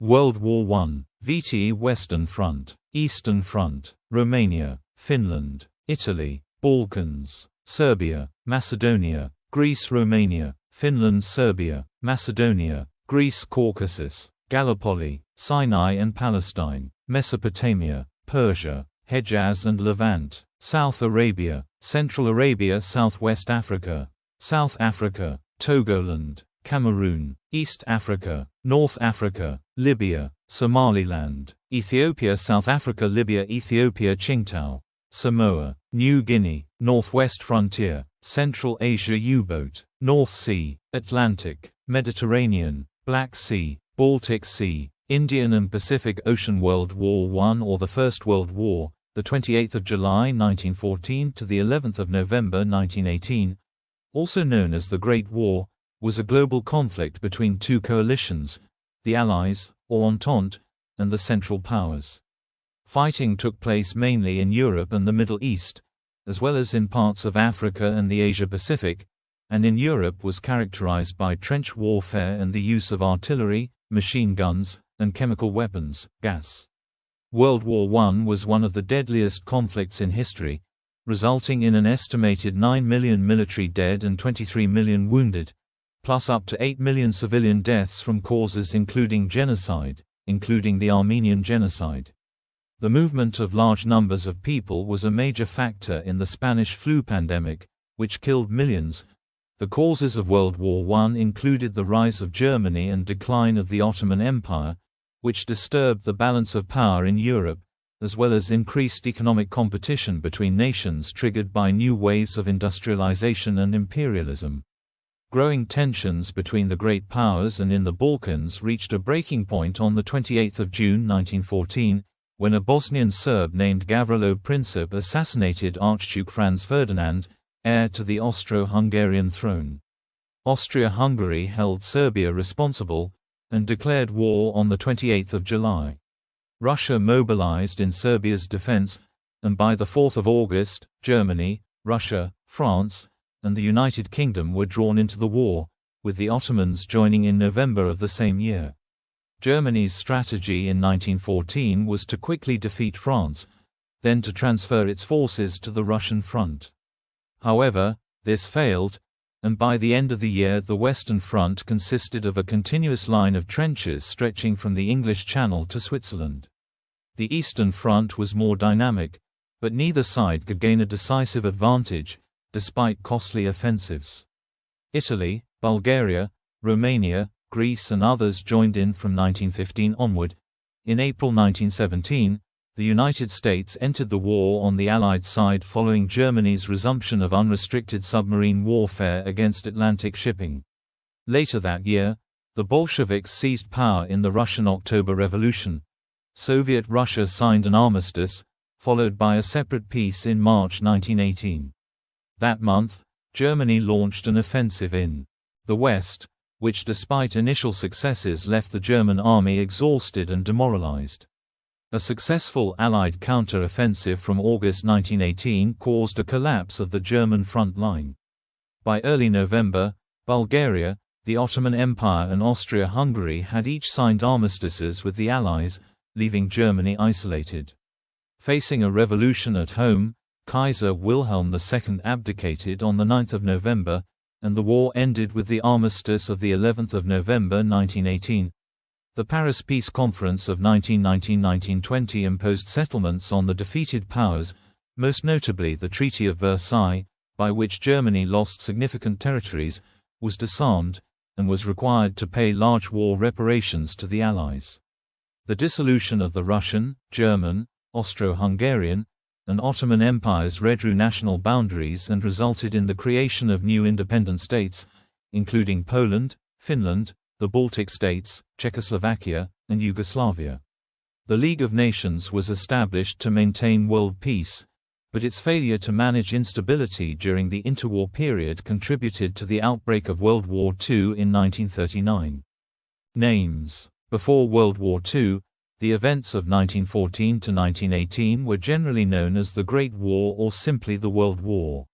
World War I, VT Western Front, Eastern Front, Romania, Finland, Italy, Balkans, Serbia, Macedonia, Greece, Romania, Finland, Serbia, Macedonia, Greece, Caucasus, Gallipoli, Sinai and Palestine, Mesopotamia, Persia, Hejaz and Levant, South Arabia, Central Arabia, Southwest Africa, South Africa, Togoland, Cameroon, East Africa, North Africa, Libya, Somaliland, Ethiopia, South Africa, Libya, Ethiopia, Qingtao, Samoa, New Guinea, Northwest Frontier, Central Asia, U-boat, North Sea, Atlantic, Mediterranean, Black Sea, Baltic Sea, Indian and Pacific Ocean. World War I or the First World War, the 28th of July 1914 to the 11th of November 1918, also known as the Great War, was a global conflict between two coalitions, the Allies, or Entente, and the Central Powers. Fighting took place mainly in Europe and the Middle East, as well as in parts of Africa and the Asia-Pacific, and in Europe was characterized by trench warfare and the use of artillery, machine guns, and chemical weapons, gas. World War I was one of the deadliest conflicts in history, resulting in an estimated 9 million military dead and 23 million wounded, plus up to 8 million civilian deaths from causes including genocide, including the Armenian genocide. The movement of large numbers of people was a major factor in the Spanish flu pandemic, which killed millions. The causes of World War I included the rise of Germany and decline of the Ottoman Empire, which disturbed the balance of power in Europe, as well as increased economic competition between nations triggered by new waves of industrialization and imperialism. Growing tensions between the great powers and in the Balkans reached a breaking point on 28 June 1914, when a Bosnian Serb named Gavrilo Princip assassinated Archduke Franz Ferdinand, heir to the Austro-Hungarian throne. Austria-Hungary held Serbia responsible, and declared war on 28 July. Russia mobilized in Serbia's defense, and by 4 August, Germany, Russia, France, and the United Kingdom were drawn into the war, with the Ottomans joining in November of the same year. Germany's strategy in 1914 was to quickly defeat France, then to transfer its forces to the Russian front. However, this failed, and by the end of the year the Western Front consisted of a continuous line of trenches stretching from the English Channel to Switzerland. The Eastern Front was more dynamic, but neither side could gain a decisive advantage, despite costly offensives. Italy, Bulgaria, Romania, Greece and others joined in from 1915 onward. In April 1917, the United States entered the war on the Allied side following Germany's resumption of unrestricted submarine warfare against Atlantic shipping. Later that year, the Bolsheviks seized power in the Russian October Revolution. Soviet Russia signed an armistice, followed by a separate peace in March 1918. That month, Germany launched an offensive in the West, which despite initial successes left the German army exhausted and demoralized. A successful Allied counter-offensive from August 1918 caused a collapse of the German front line. By early November, Bulgaria, the Ottoman Empire and Austria-Hungary had each signed armistices with the Allies, leaving Germany isolated. Facing a revolution at home, Kaiser Wilhelm II abdicated on 9 November, and the war ended with the armistice of 11 November 1918. The Paris Peace Conference of 1919–1920 imposed settlements on the defeated powers, most notably the Treaty of Versailles, by which Germany lost significant territories, was disarmed, and was required to pay large war reparations to the Allies. The dissolution of the Russian, German, Austro-Hungarian, and Ottoman empires redrew national boundaries and resulted in the creation of new independent states, including Poland, Finland, the Baltic states, Czechoslovakia, and Yugoslavia. The League of Nations was established to maintain world peace, but its failure to manage instability during the interwar period contributed to the outbreak of World War II in 1939. Names. Before World War II, the events of 1914 to 1918 were generally known as the Great War or simply the World War.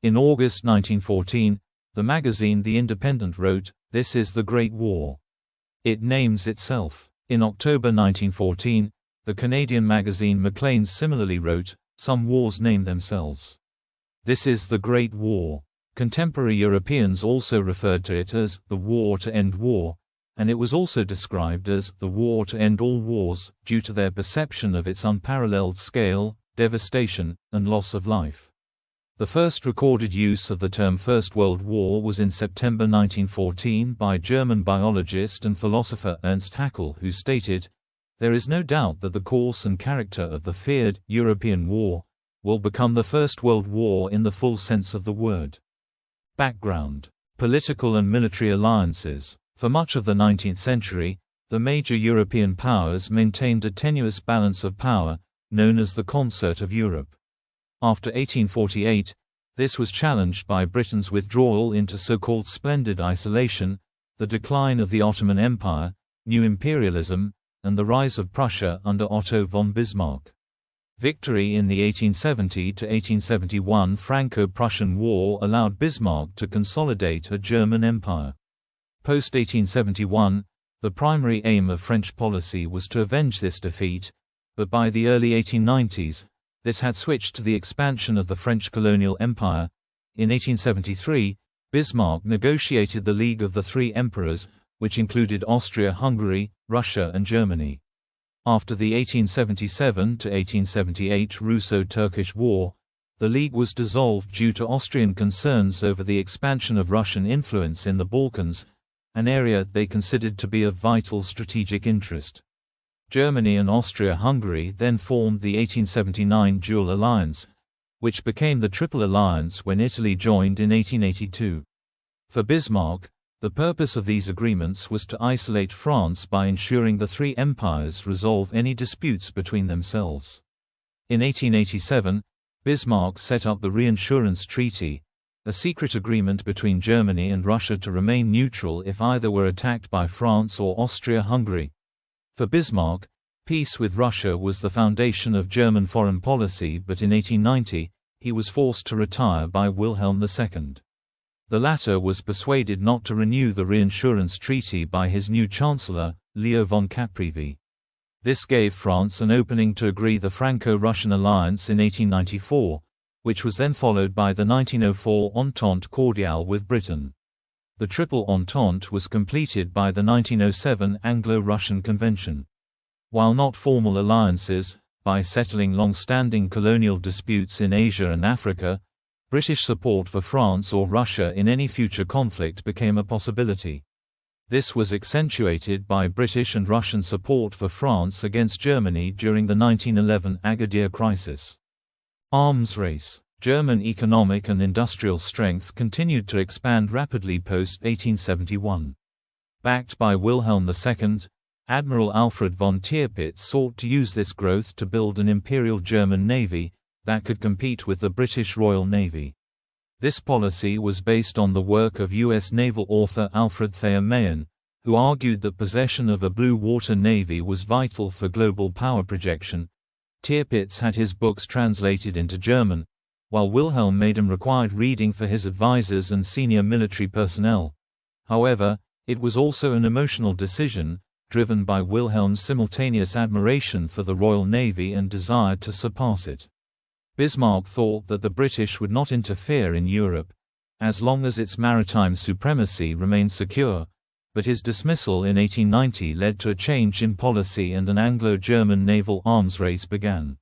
In August 1914, the magazine The Independent wrote, "This is the Great War. It names itself. In October 1914, the Canadian magazine Maclean similarly wrote, "Some wars name themselves. This is the Great War." Contemporary Europeans also referred to it as the war to end war, and it was also described as the war to end all wars, due to their perception of its unparalleled scale, devastation, and loss of life. The first recorded use of the term First World War was in September 1914 by German biologist and philosopher Ernst Haeckel, who stated, "There is no doubt that the course and character of the feared European war will become the First World War in the full sense of the word." Background: political and military alliances. For much of the 19th century, the major European powers maintained a tenuous balance of power, known as the Concert of Europe. After 1848, this was challenged by Britain's withdrawal into so-called splendid isolation, the decline of the Ottoman Empire, new imperialism, and the rise of Prussia under Otto von Bismarck. Victory in the 1870 to 1871 Franco-Prussian War allowed Bismarck to consolidate a German empire. Post-1871, the primary aim of French policy was to avenge this defeat, but by the early 1890s, this had switched to the expansion of the French colonial empire. In 1873, Bismarck negotiated the League of the Three Emperors, which included Austria-Hungary, Russia and Germany. After the 1877 to 1878 Russo-Turkish War, the League was dissolved due to Austrian concerns over the expansion of Russian influence in the Balkans, an area they considered to be of vital strategic interest. Germany and Austria-Hungary then formed the 1879 Dual Alliance, which became the Triple Alliance when Italy joined in 1882. For Bismarck, the purpose of these agreements was to isolate France by ensuring the three empires resolve any disputes between themselves. In 1887, Bismarck set up the Reinsurance Treaty, a secret agreement between Germany and Russia to remain neutral if either were attacked by France or Austria-Hungary. For Bismarck, peace with Russia was the foundation of German foreign policy, but in 1890, he was forced to retire by Wilhelm II. The latter was persuaded not to renew the Reinsurance Treaty by his new chancellor, Leo von Caprivi. This gave France an opening to agree the Franco-Russian alliance in 1894, which was then followed by the 1904 Entente Cordiale with Britain. The Triple Entente was completed by the 1907 Anglo-Russian Convention. While not formal alliances, by settling long-standing colonial disputes in Asia and Africa, British support for France or Russia in any future conflict became a possibility. This was accentuated by British and Russian support for France against Germany during the 1911 Agadir crisis. Arms race. German economic and industrial strength continued to expand rapidly post-1871. Backed by Wilhelm II, Admiral Alfred von Tirpitz sought to use this growth to build an Imperial German Navy that could compete with the British Royal Navy. This policy was based on the work of U.S. naval author Alfred Thayer Mahan, who argued that possession of a blue water navy was vital for global power projection. Tirpitz had his books translated into German, while Wilhelm made them required reading for his advisors and senior military personnel. However, it was also an emotional decision, driven by Wilhelm's simultaneous admiration for the Royal Navy and desire to surpass it. Bismarck thought that the British would not interfere in Europe, as long as its maritime supremacy remained secure, but his dismissal in 1890 led to a change in policy and an Anglo-German naval arms race began.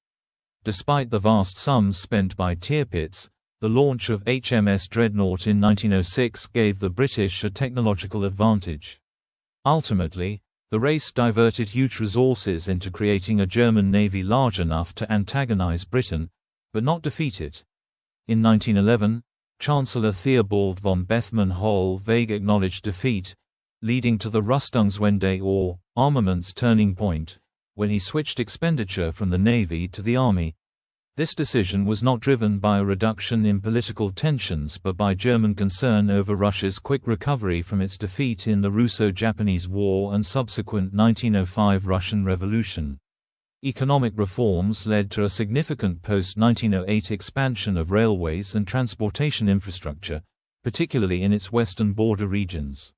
Despite the vast sums spent by Tirpitz, the launch of HMS Dreadnought in 1906 gave the British a technological advantage. Ultimately, the race diverted huge resources into creating a German navy large enough to antagonize Britain, but not defeat it. In 1911, Chancellor Theobald von Bethmann-Hollweg acknowledged defeat, leading to the Rüstungswende or armaments turning point, when he switched expenditure from the Navy to the Army. This decision was not driven by a reduction in political tensions but by German concern over Russia's quick recovery from its defeat in the Russo-Japanese War and subsequent 1905 Russian Revolution. Economic reforms led to a significant post-1908 expansion of railways and transportation infrastructure, particularly in its western border regions.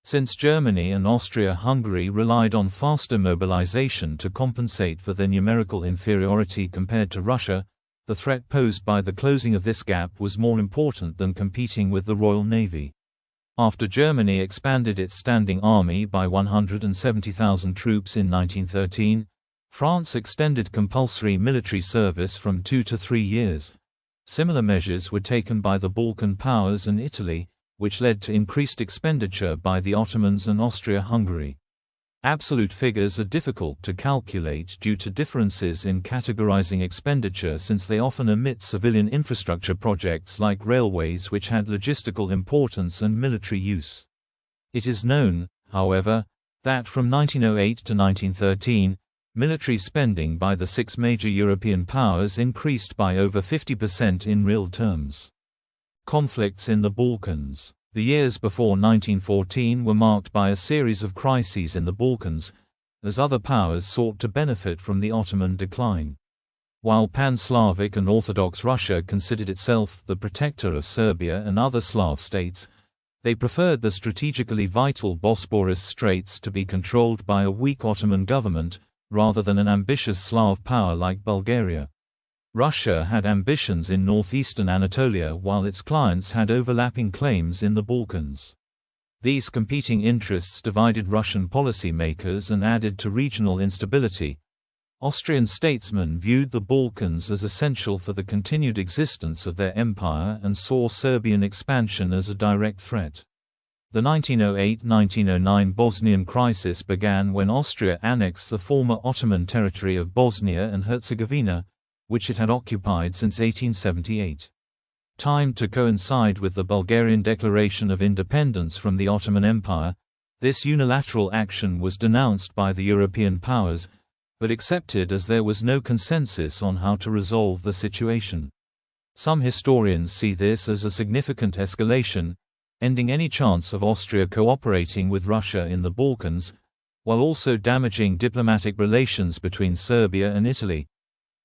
Since Germany and Austria-Hungary relied on faster mobilization to compensate for their numerical inferiority compared to Russia, the threat posed by the closing of this gap was more important than competing with the Royal Navy. After Germany expanded its standing army by 170,000 troops in 1913, France extended compulsory military service from 2 to 3 years. Similar measures were taken by the Balkan powers and Italy, which led to increased expenditure by the Ottomans and Austria-Hungary. Absolute figures are difficult to calculate due to differences in categorizing expenditure, since they often omit civilian infrastructure projects like railways which had logistical importance and military use. It is known, however, that from 1908 to 1913, military spending by the 6 major European powers increased by over 50% in real terms. Conflicts in the Balkans. The years before 1914 were marked by a series of crises in the Balkans, as other powers sought to benefit from the Ottoman decline. While Pan-Slavic and Orthodox Russia considered itself the protector of Serbia and other Slav states, they preferred the strategically vital Bosporus Straits to be controlled by a weak Ottoman government, rather than an ambitious Slav power like Bulgaria. Russia had ambitions in northeastern Anatolia, while its clients had overlapping claims in the Balkans. These competing interests divided Russian policymakers and added to regional instability. Austrian statesmen viewed the Balkans as essential for the continued existence of their empire and saw Serbian expansion as a direct threat. The 1908–1909 Bosnian crisis began when Austria annexed the former Ottoman territory of Bosnia and Herzegovina, which it had occupied since 1878. Timed to coincide with the Bulgarian declaration of independence from the Ottoman Empire, this unilateral action was denounced by the European powers, but accepted as there was no consensus on how to resolve the situation. Some historians see this as a significant escalation, ending any chance of Austria cooperating with Russia in the Balkans, while also damaging diplomatic relations between Serbia and Italy.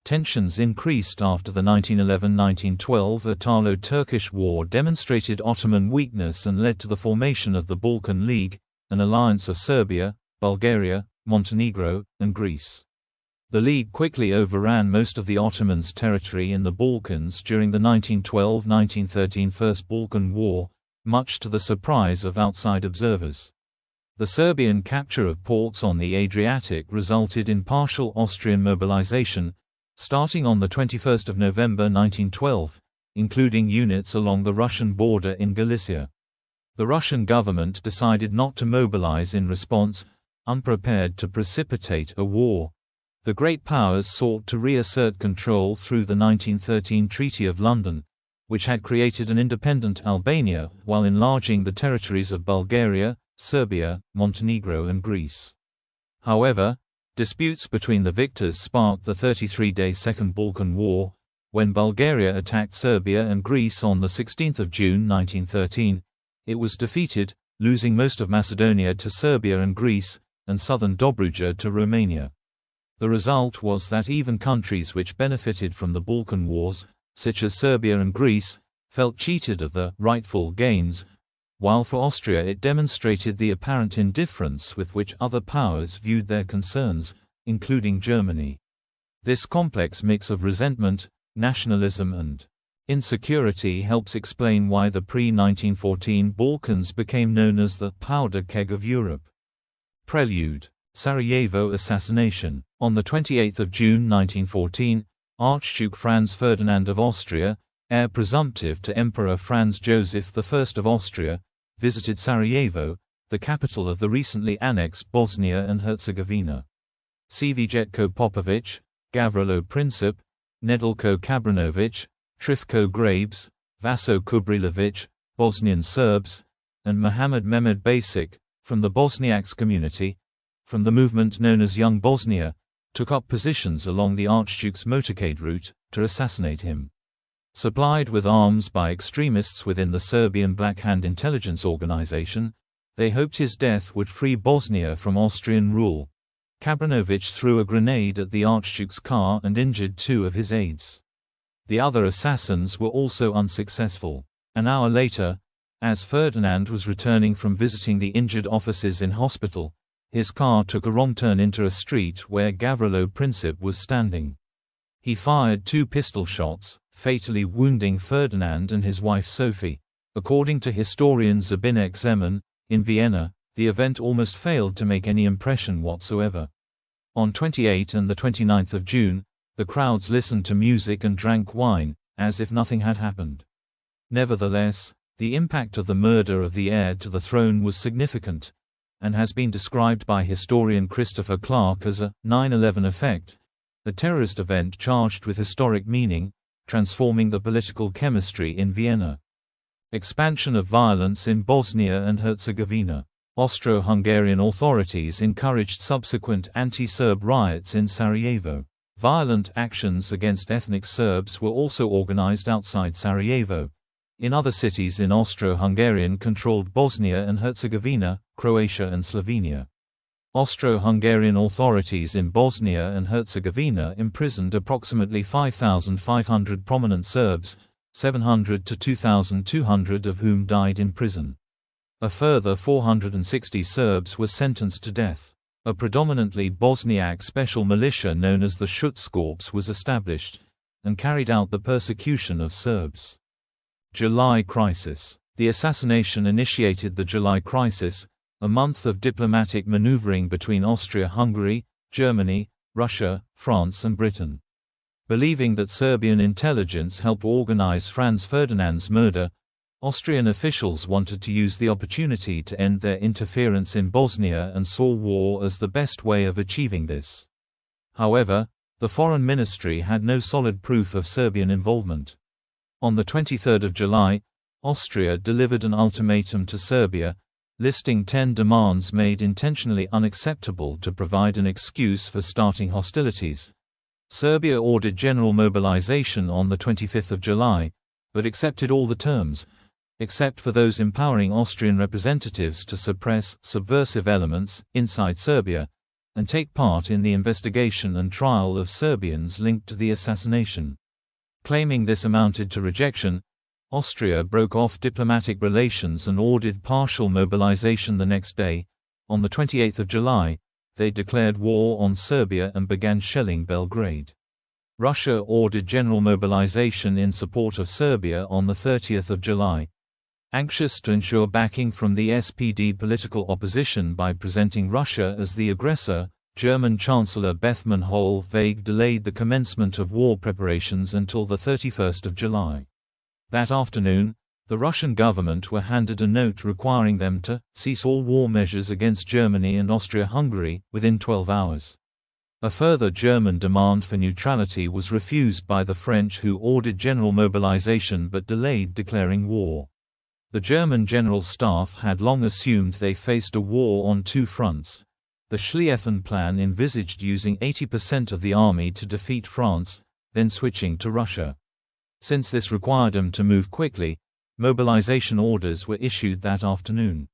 Tensions increased after the 1911–1912 Italo-Turkish War demonstrated Ottoman weakness and led to the formation of the Balkan League, an alliance of Serbia, Bulgaria, Montenegro, and Greece. The League quickly overran most of the Ottomans' territory in the Balkans during the 1912–1913 First Balkan War, much to the surprise of outside observers. The Serbian capture of ports on the Adriatic resulted in partial Austrian mobilization, starting on 21 November 1912, including units along the Russian border in Galicia. The Russian government decided not to mobilize in response, unprepared to precipitate a war. The great powers sought to reassert control through the 1913 Treaty of London, which had created an independent Albania while enlarging the territories of Bulgaria, Serbia, Montenegro and Greece. However, disputes between the victors sparked the 33-day Second Balkan War, when Bulgaria attacked Serbia and Greece on 16 June 1913. It was defeated, losing most of Macedonia to Serbia and Greece, and southern Dobruja to Romania. The result was that even countries which benefited from the Balkan Wars, such as Serbia and Greece, felt cheated of the rightful gains, while for Austria it demonstrated the apparent indifference with which other powers viewed their concerns, including Germany. This complex mix of resentment, nationalism and insecurity helps explain why the pre-1914 Balkans became known as the powder keg of Europe. Prelude. Sarajevo assassination. On 28 June 1914, Archduke Franz Ferdinand of Austria, heir presumptive to Emperor Franz Joseph I of Austria, visited Sarajevo, the capital of the recently annexed Bosnia and Herzegovina. Cvjetko Popović, Gavrilo Princip, Nedeljko Kabranović, Trifko Grabes, Vaso Kubrilović, Bosnian Serbs, and Muhammad Mehmed Basic, from the Bosniaks community, from the movement known as Young Bosnia, took up positions along the Archduke's motorcade route, to assassinate him. Supplied with arms by extremists within the Serbian Black Hand intelligence organization, they hoped his death would free Bosnia from Austrian rule. Kabranović threw a grenade at the Archduke's car and injured 2 of his aides. The other assassins were also unsuccessful. An hour later, As Ferdinand was returning from visiting the injured officers in hospital, his car took a wrong turn into a street where Gavrilo Princip was standing. He fired 2 pistol shots, fatally wounding Ferdinand and his wife Sophie. According to historian Zbynek Zeman, in Vienna, the event almost failed to make any impression whatsoever. On 28 and 29 June, the crowds listened to music and drank wine, as if nothing had happened. Nevertheless, the impact of the murder of the heir to the throne was significant, and has been described by historian Christopher Clark as a 9/11 effect, a terrorist event charged with historic meaning, transforming the political chemistry in Vienna. Expansion of violence in Bosnia and Herzegovina. Austro-Hungarian authorities encouraged subsequent anti-Serb riots in Sarajevo. Violent actions against ethnic Serbs were also organized outside Sarajevo. In other cities in Austro-Hungarian-controlled Bosnia and Herzegovina, Croatia and Slovenia. Austro-Hungarian authorities in Bosnia and Herzegovina imprisoned approximately 5,500 prominent Serbs, 700 to 2,200 of whom died in prison. A further 460 Serbs were sentenced to death. A predominantly Bosniak special militia known as the Schutzkorps was established, and carried out the persecution of Serbs. July Crisis. The assassination initiated the July Crisis, a month of diplomatic maneuvering between Austria-Hungary, Germany, Russia, France and Britain. Believing that Serbian intelligence helped organize Franz Ferdinand's murder, Austrian officials wanted to use the opportunity to end their interference in Bosnia and saw war as the best way of achieving this. However, the Foreign Ministry had no solid proof of Serbian involvement. On the 23rd of July, Austria delivered an ultimatum to Serbia, listing 10 demands made intentionally unacceptable to provide an excuse for starting hostilities. Serbia ordered general mobilization on the 25th of July, but accepted all the terms, except for those empowering Austrian representatives to suppress subversive elements inside Serbia, and take part in the investigation and trial of Serbians linked to the assassination. Claiming this amounted to rejection, Austria broke off diplomatic relations and ordered partial mobilization the next day. On the 28th of July, they declared war on Serbia and began shelling Belgrade. Russia ordered general mobilization in support of Serbia on the 30th of July. Anxious to ensure backing from the SPD political opposition by presenting Russia as the aggressor, German Chancellor Bethmann Hollweg delayed the commencement of war preparations until the 31st of July. That afternoon, the Russian government were handed a note requiring them to cease all war measures against Germany and Austria-Hungary within 12 hours. A further German demand for neutrality was refused by the French, who ordered general mobilization but delayed declaring war. The German General Staff had long assumed they faced a war on 2 fronts. The Schlieffen Plan envisaged using 80% of the army to defeat France, then switching to Russia. Since this required them to move quickly, mobilization orders were issued that afternoon.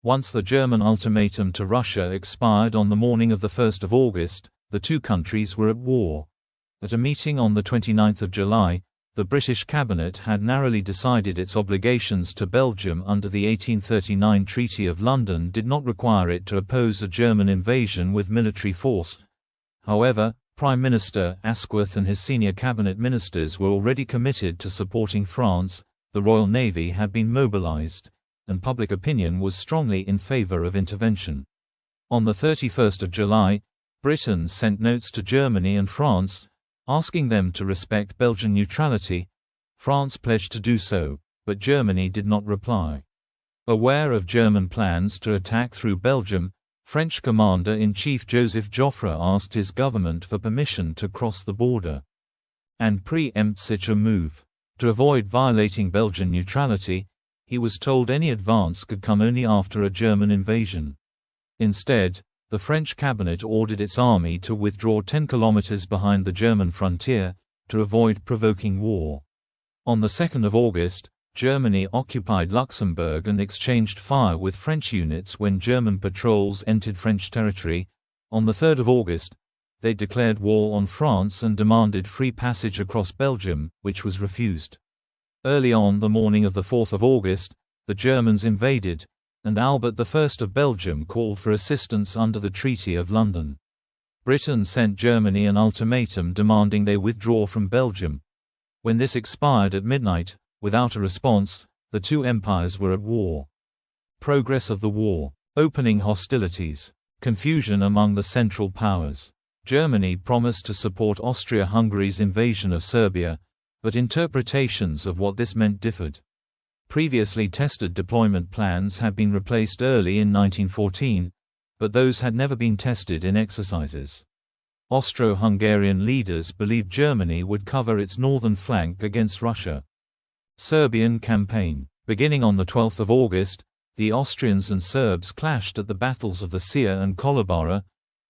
Once the German ultimatum to Russia expired on the morning of the 1st of August, the two countries were at war. At a meeting on the 29th of July, the British cabinet had narrowly decided its obligations to Belgium under the 1839 Treaty of London did not require it to oppose a German invasion with military force. However, Prime Minister Asquith and his senior cabinet ministers were already committed to supporting France, the Royal Navy had been mobilized, and public opinion was strongly in favor of intervention. On the 31st of July, Britain sent notes to Germany and France, asking them to respect Belgian neutrality. France pledged to do so, but Germany did not reply. Aware of German plans to attack through Belgium, French Commander-in-Chief Joseph Joffre asked his government for permission to cross the border and preempt such a move. To avoid violating Belgian neutrality, he was told any advance could come only after a German invasion. Instead, the French cabinet ordered its army to withdraw 10 kilometers behind the German frontier, to avoid provoking war. On the 2nd of August, Germany occupied Luxembourg and exchanged fire with French units when German patrols entered French territory. On the 3rd of August, they declared war on France and demanded free passage across Belgium, which was refused. Early on the morning of the 4th of August, the Germans invaded, and Albert I of Belgium called for assistance under the Treaty of London. Britain sent Germany an ultimatum demanding they withdraw from Belgium. When this expired at midnight, without a response, the two empires were at war. Progress of the war. Opening hostilities. Confusion among the Central Powers. Germany promised to support Austria-Hungary's invasion of Serbia, but interpretations of what this meant differed. Previously tested deployment plans had been replaced early in 1914, but those had never been tested in exercises. Austro-Hungarian leaders believed Germany would cover its northern flank against Russia. Serbian campaign. Beginning on 12 August, the Austrians and Serbs clashed at the battles of the Sia and Kolubara.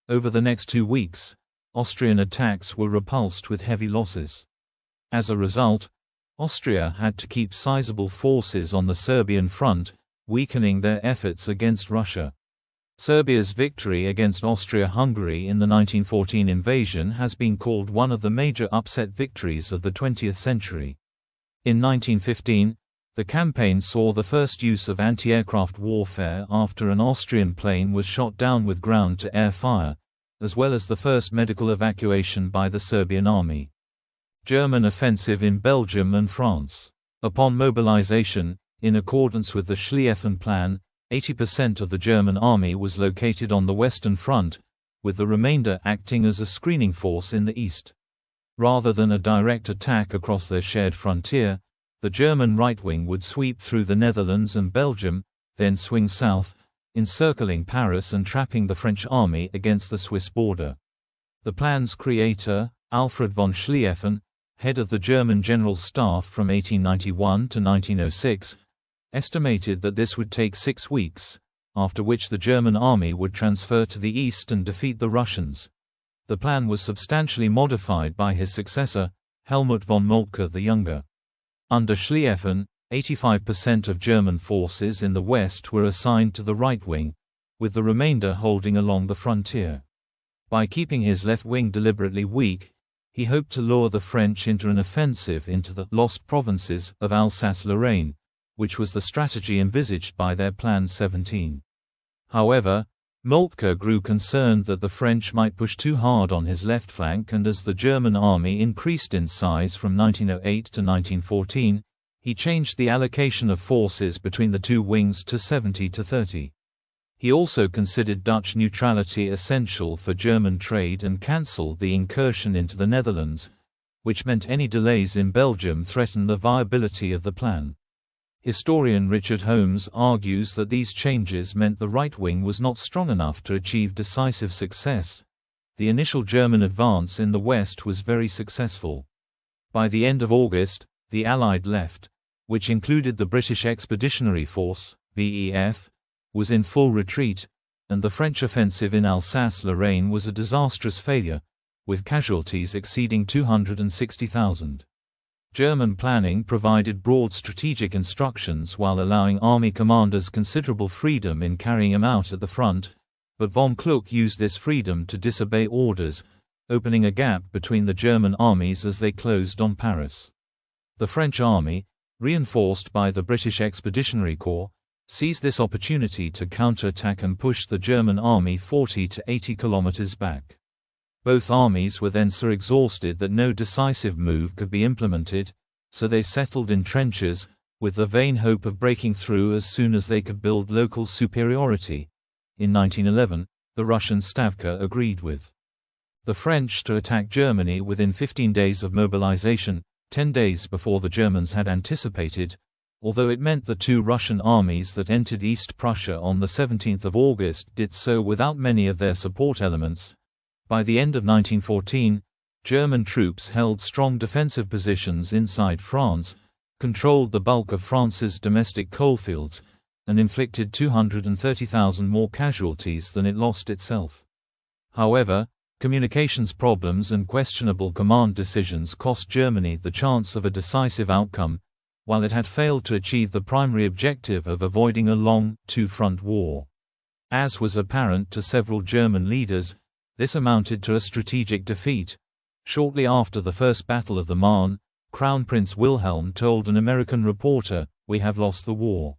Over the next 2 weeks, Austrian attacks were repulsed with heavy losses. As a result, Austria had to keep sizable forces on the Serbian front, weakening their efforts against Russia. Serbia's victory against Austria-Hungary in the 1914 invasion has been called one of the major upset victories of the 20th century. In 1915, the campaign saw the first use of anti-aircraft warfare after an Austrian plane was shot down with ground-to-air fire, as well as the first medical evacuation by the Serbian army. German offensive in Belgium and France. Upon mobilization, in accordance with the Schlieffen Plan, 80% of the German army was located on the Western Front, with the remainder acting as a screening force in the east. Rather than a direct attack across their shared frontier, the German right wing would sweep through the Netherlands and Belgium, then swing south, encircling Paris and trapping the French army against the Swiss border. The plan's creator, Alfred von Schlieffen, head of the German General Staff from 1891 to 1906, estimated that this would take 6 weeks, after which the German army would transfer to the east and defeat the Russians. The plan was substantially modified by his successor, Helmut von Moltke the Younger. Under Schlieffen, 85% of German forces in the west were assigned to the right wing, with the remainder holding along the frontier. By keeping his left wing deliberately weak, he hoped to lure the French into an offensive into the lost provinces of Alsace-Lorraine, which was the strategy envisaged by their Plan 17. However, Moltke grew concerned that the French might push too hard on his left flank, and as the German army increased in size from 1908 to 1914, he changed the allocation of forces between the two wings to 70-30. He also considered Dutch neutrality essential for German trade and cancelled the incursion into the Netherlands, which meant any delays in Belgium threatened the viability of the plan. Historian Richard Holmes argues that these changes meant the right wing was not strong enough to achieve decisive success. The initial German advance in the west was very successful. By the end of August, the Allied left, which included the British Expeditionary Force, BEF, was in full retreat, and the French offensive in Alsace-Lorraine was a disastrous failure, with casualties exceeding 260,000. German planning provided broad strategic instructions while allowing army commanders considerable freedom in carrying them out at the front, but von Kluck used this freedom to disobey orders, opening a gap between the German armies as they closed on Paris. The French army, reinforced by the British Expeditionary Corps, seized this opportunity to counterattack and push the German army 40 to 80 kilometers back. Both armies were then so exhausted that no decisive move could be implemented, so they settled in trenches, with the vain hope of breaking through as soon as they could build local superiority. In 1911, the Russian Stavka agreed with the French to attack Germany within 15 days of mobilization, 10 days before the Germans had anticipated, although it meant the two Russian armies that entered East Prussia on the 17th of August did so without many of their support elements. By the end of 1914, German troops held strong defensive positions inside France, controlled the bulk of France's domestic coalfields, and inflicted 230,000 more casualties than it lost itself. However, communications problems and questionable command decisions cost Germany the chance of a decisive outcome, while it had failed to achieve the primary objective of avoiding a long, two-front war. As was apparent to several German leaders, this amounted to a strategic defeat. Shortly after the First Battle of the Marne, Crown Prince Wilhelm told an American reporter, "We have lost the war."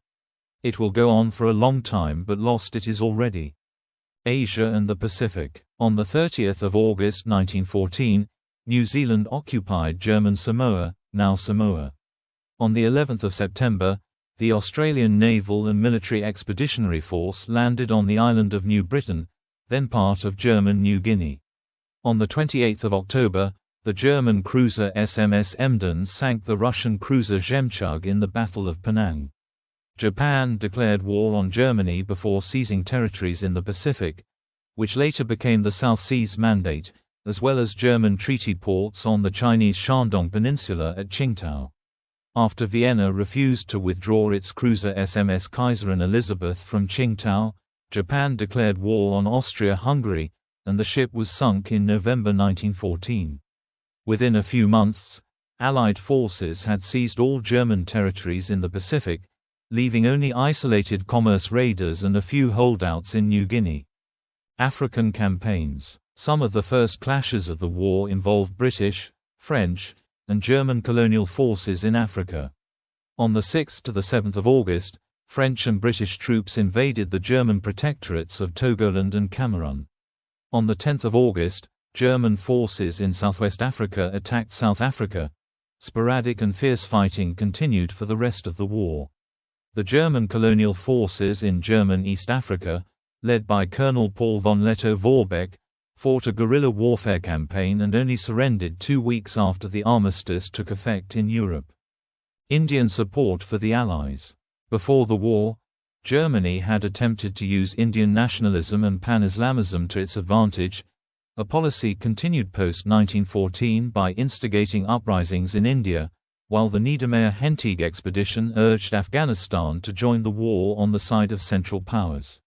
It will go on for a long time, but lost it is already. Asia and the Pacific. On 30 August 1914, New Zealand occupied German Samoa, now Samoa. On the 11th of September, the Australian Naval and Military Expeditionary Force landed on the island of New Britain, then part of German New Guinea. On 28 October, the German cruiser SMS Emden sank the Russian cruiser Zhemchug in the Battle of Penang. Japan declared war on Germany before seizing territories in the Pacific, which later became the South Seas Mandate, as well as German treaty ports on the Chinese Shandong Peninsula at Qingdao. After Vienna refused to withdraw its cruiser SMS Kaiserin Elizabeth from Qingdao, Japan declared war on Austria-Hungary, and the ship was sunk in November 1914. Within a few months, Allied forces had seized all German territories in the Pacific, leaving only isolated commerce raiders and a few holdouts in New Guinea. African campaigns. Some of the first clashes of the war involved British, French, and German colonial forces in Africa. On the 6th to the 7th of August, French and British troops invaded the German protectorates of Togoland and Cameroon. On the 10th of August, German forces in Southwest Africa attacked South Africa. Sporadic and fierce fighting continued for the rest of the war. The German colonial forces in German East Africa, led by Colonel Paul von Lettow-Vorbeck, fought a guerrilla warfare campaign and only surrendered 2 weeks after the armistice took effect in Europe. Indian support for the Allies. Before the war, Germany had attempted to use Indian nationalism and pan-Islamism to its advantage, a policy continued post-1914 by instigating uprisings in India, while the Niedermeyer-Hentig expedition urged Afghanistan to join the war on the side of Central Powers.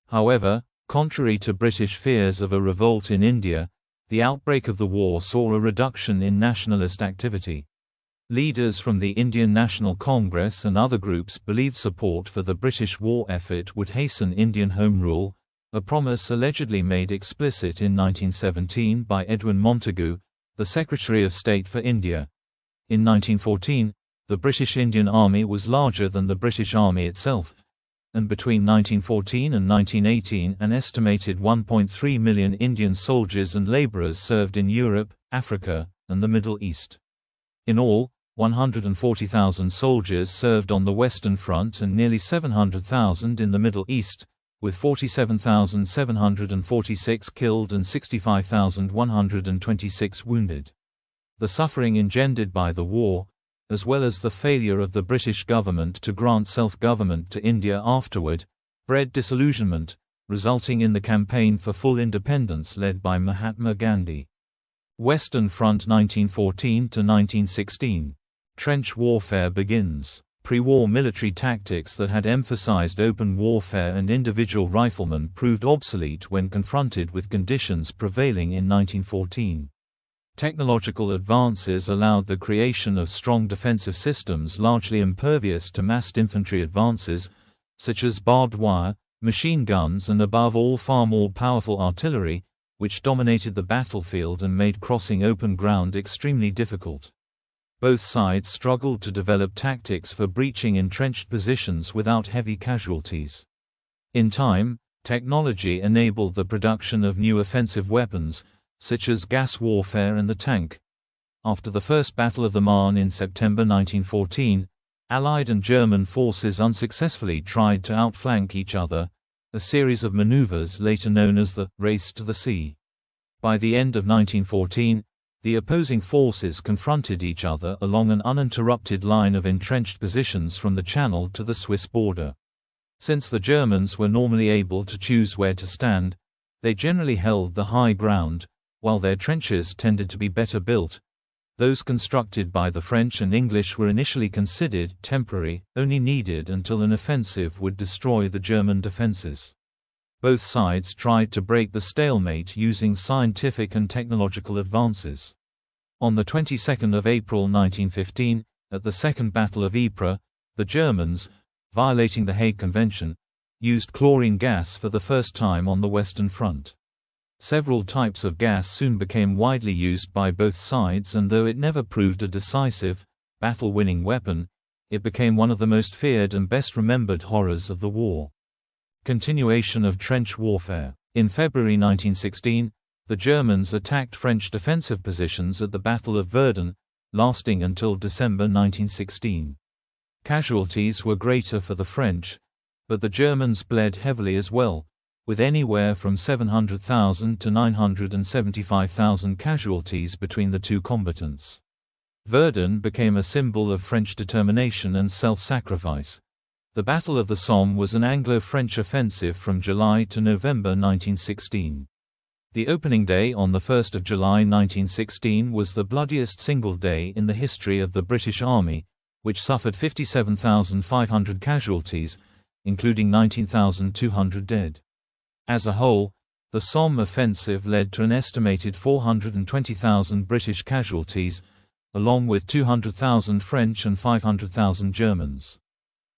However, contrary to British fears of a revolt in India, the outbreak of the war saw a reduction in nationalist activity. Leaders from the Indian National Congress and other groups believed support for the British war effort would hasten Indian Home Rule, a promise allegedly made explicit in 1917 by Edwin Montagu, the Secretary of State for India. In 1914, the British Indian Army was larger than the British Army itself, and between 1914 and 1918 an estimated 1.3 million Indian soldiers and labourers served in Europe, Africa, and the Middle East. In all, 140,000 soldiers served on the Western Front and nearly 700,000 in the Middle East, with 47,746 killed and 65,126 wounded. The suffering engendered by the war, as well as the failure of the British government to grant self-government to India afterward, bred disillusionment, resulting in the campaign for full independence led by Mahatma Gandhi. Western Front 1914–1916. Trench warfare begins. Pre-war military tactics that had emphasized open warfare and individual riflemen proved obsolete when confronted with conditions prevailing in 1914. Technological advances allowed the creation of strong defensive systems largely impervious to massed infantry advances, such as barbed wire, machine guns and above all far more powerful artillery, which dominated the battlefield and made crossing open ground extremely difficult. Both sides struggled to develop tactics for breaching entrenched positions without heavy casualties. In time, technology enabled the production of new offensive weapons, such as gas warfare and the tank. After the First Battle of the Marne in September 1914, Allied and German forces unsuccessfully tried to outflank each other, a series of maneuvers later known as the Race to the Sea. By the end of 1914, the opposing forces confronted each other along an uninterrupted line of entrenched positions from the Channel to the Swiss border. Since the Germans were normally able to choose where to stand, they generally held the high ground, while their trenches tended to be better built. Those constructed by the French and English were initially considered temporary, only needed until an offensive would destroy the German defenses. Both sides tried to break the stalemate using scientific and technological advances. On the 22nd of April 1915, at the Second Battle of Ypres, the Germans, violating the Hague Convention, used chlorine gas for the first time on the Western Front. Several types of gas soon became widely used by both sides, and though it never proved a decisive, battle-winning weapon, it became one of the most feared and best remembered horrors of the war. Continuation of trench warfare. In February 1916, the Germans attacked French defensive positions at the Battle of Verdun, lasting until December 1916. Casualties were greater for the French, but the Germans bled heavily as well, with anywhere from 700,000 to 975,000 casualties between the two combatants. Verdun became a symbol of French determination and self-sacrifice. The Battle of the Somme was an Anglo-French offensive from July to November 1916. The opening day on 1 July 1916 was the bloodiest single day in the history of the British Army, which suffered 57,500 casualties, including 19,200 dead. As a whole, the Somme offensive led to an estimated 420,000 British casualties, along with 200,000 French and 500,000 Germans.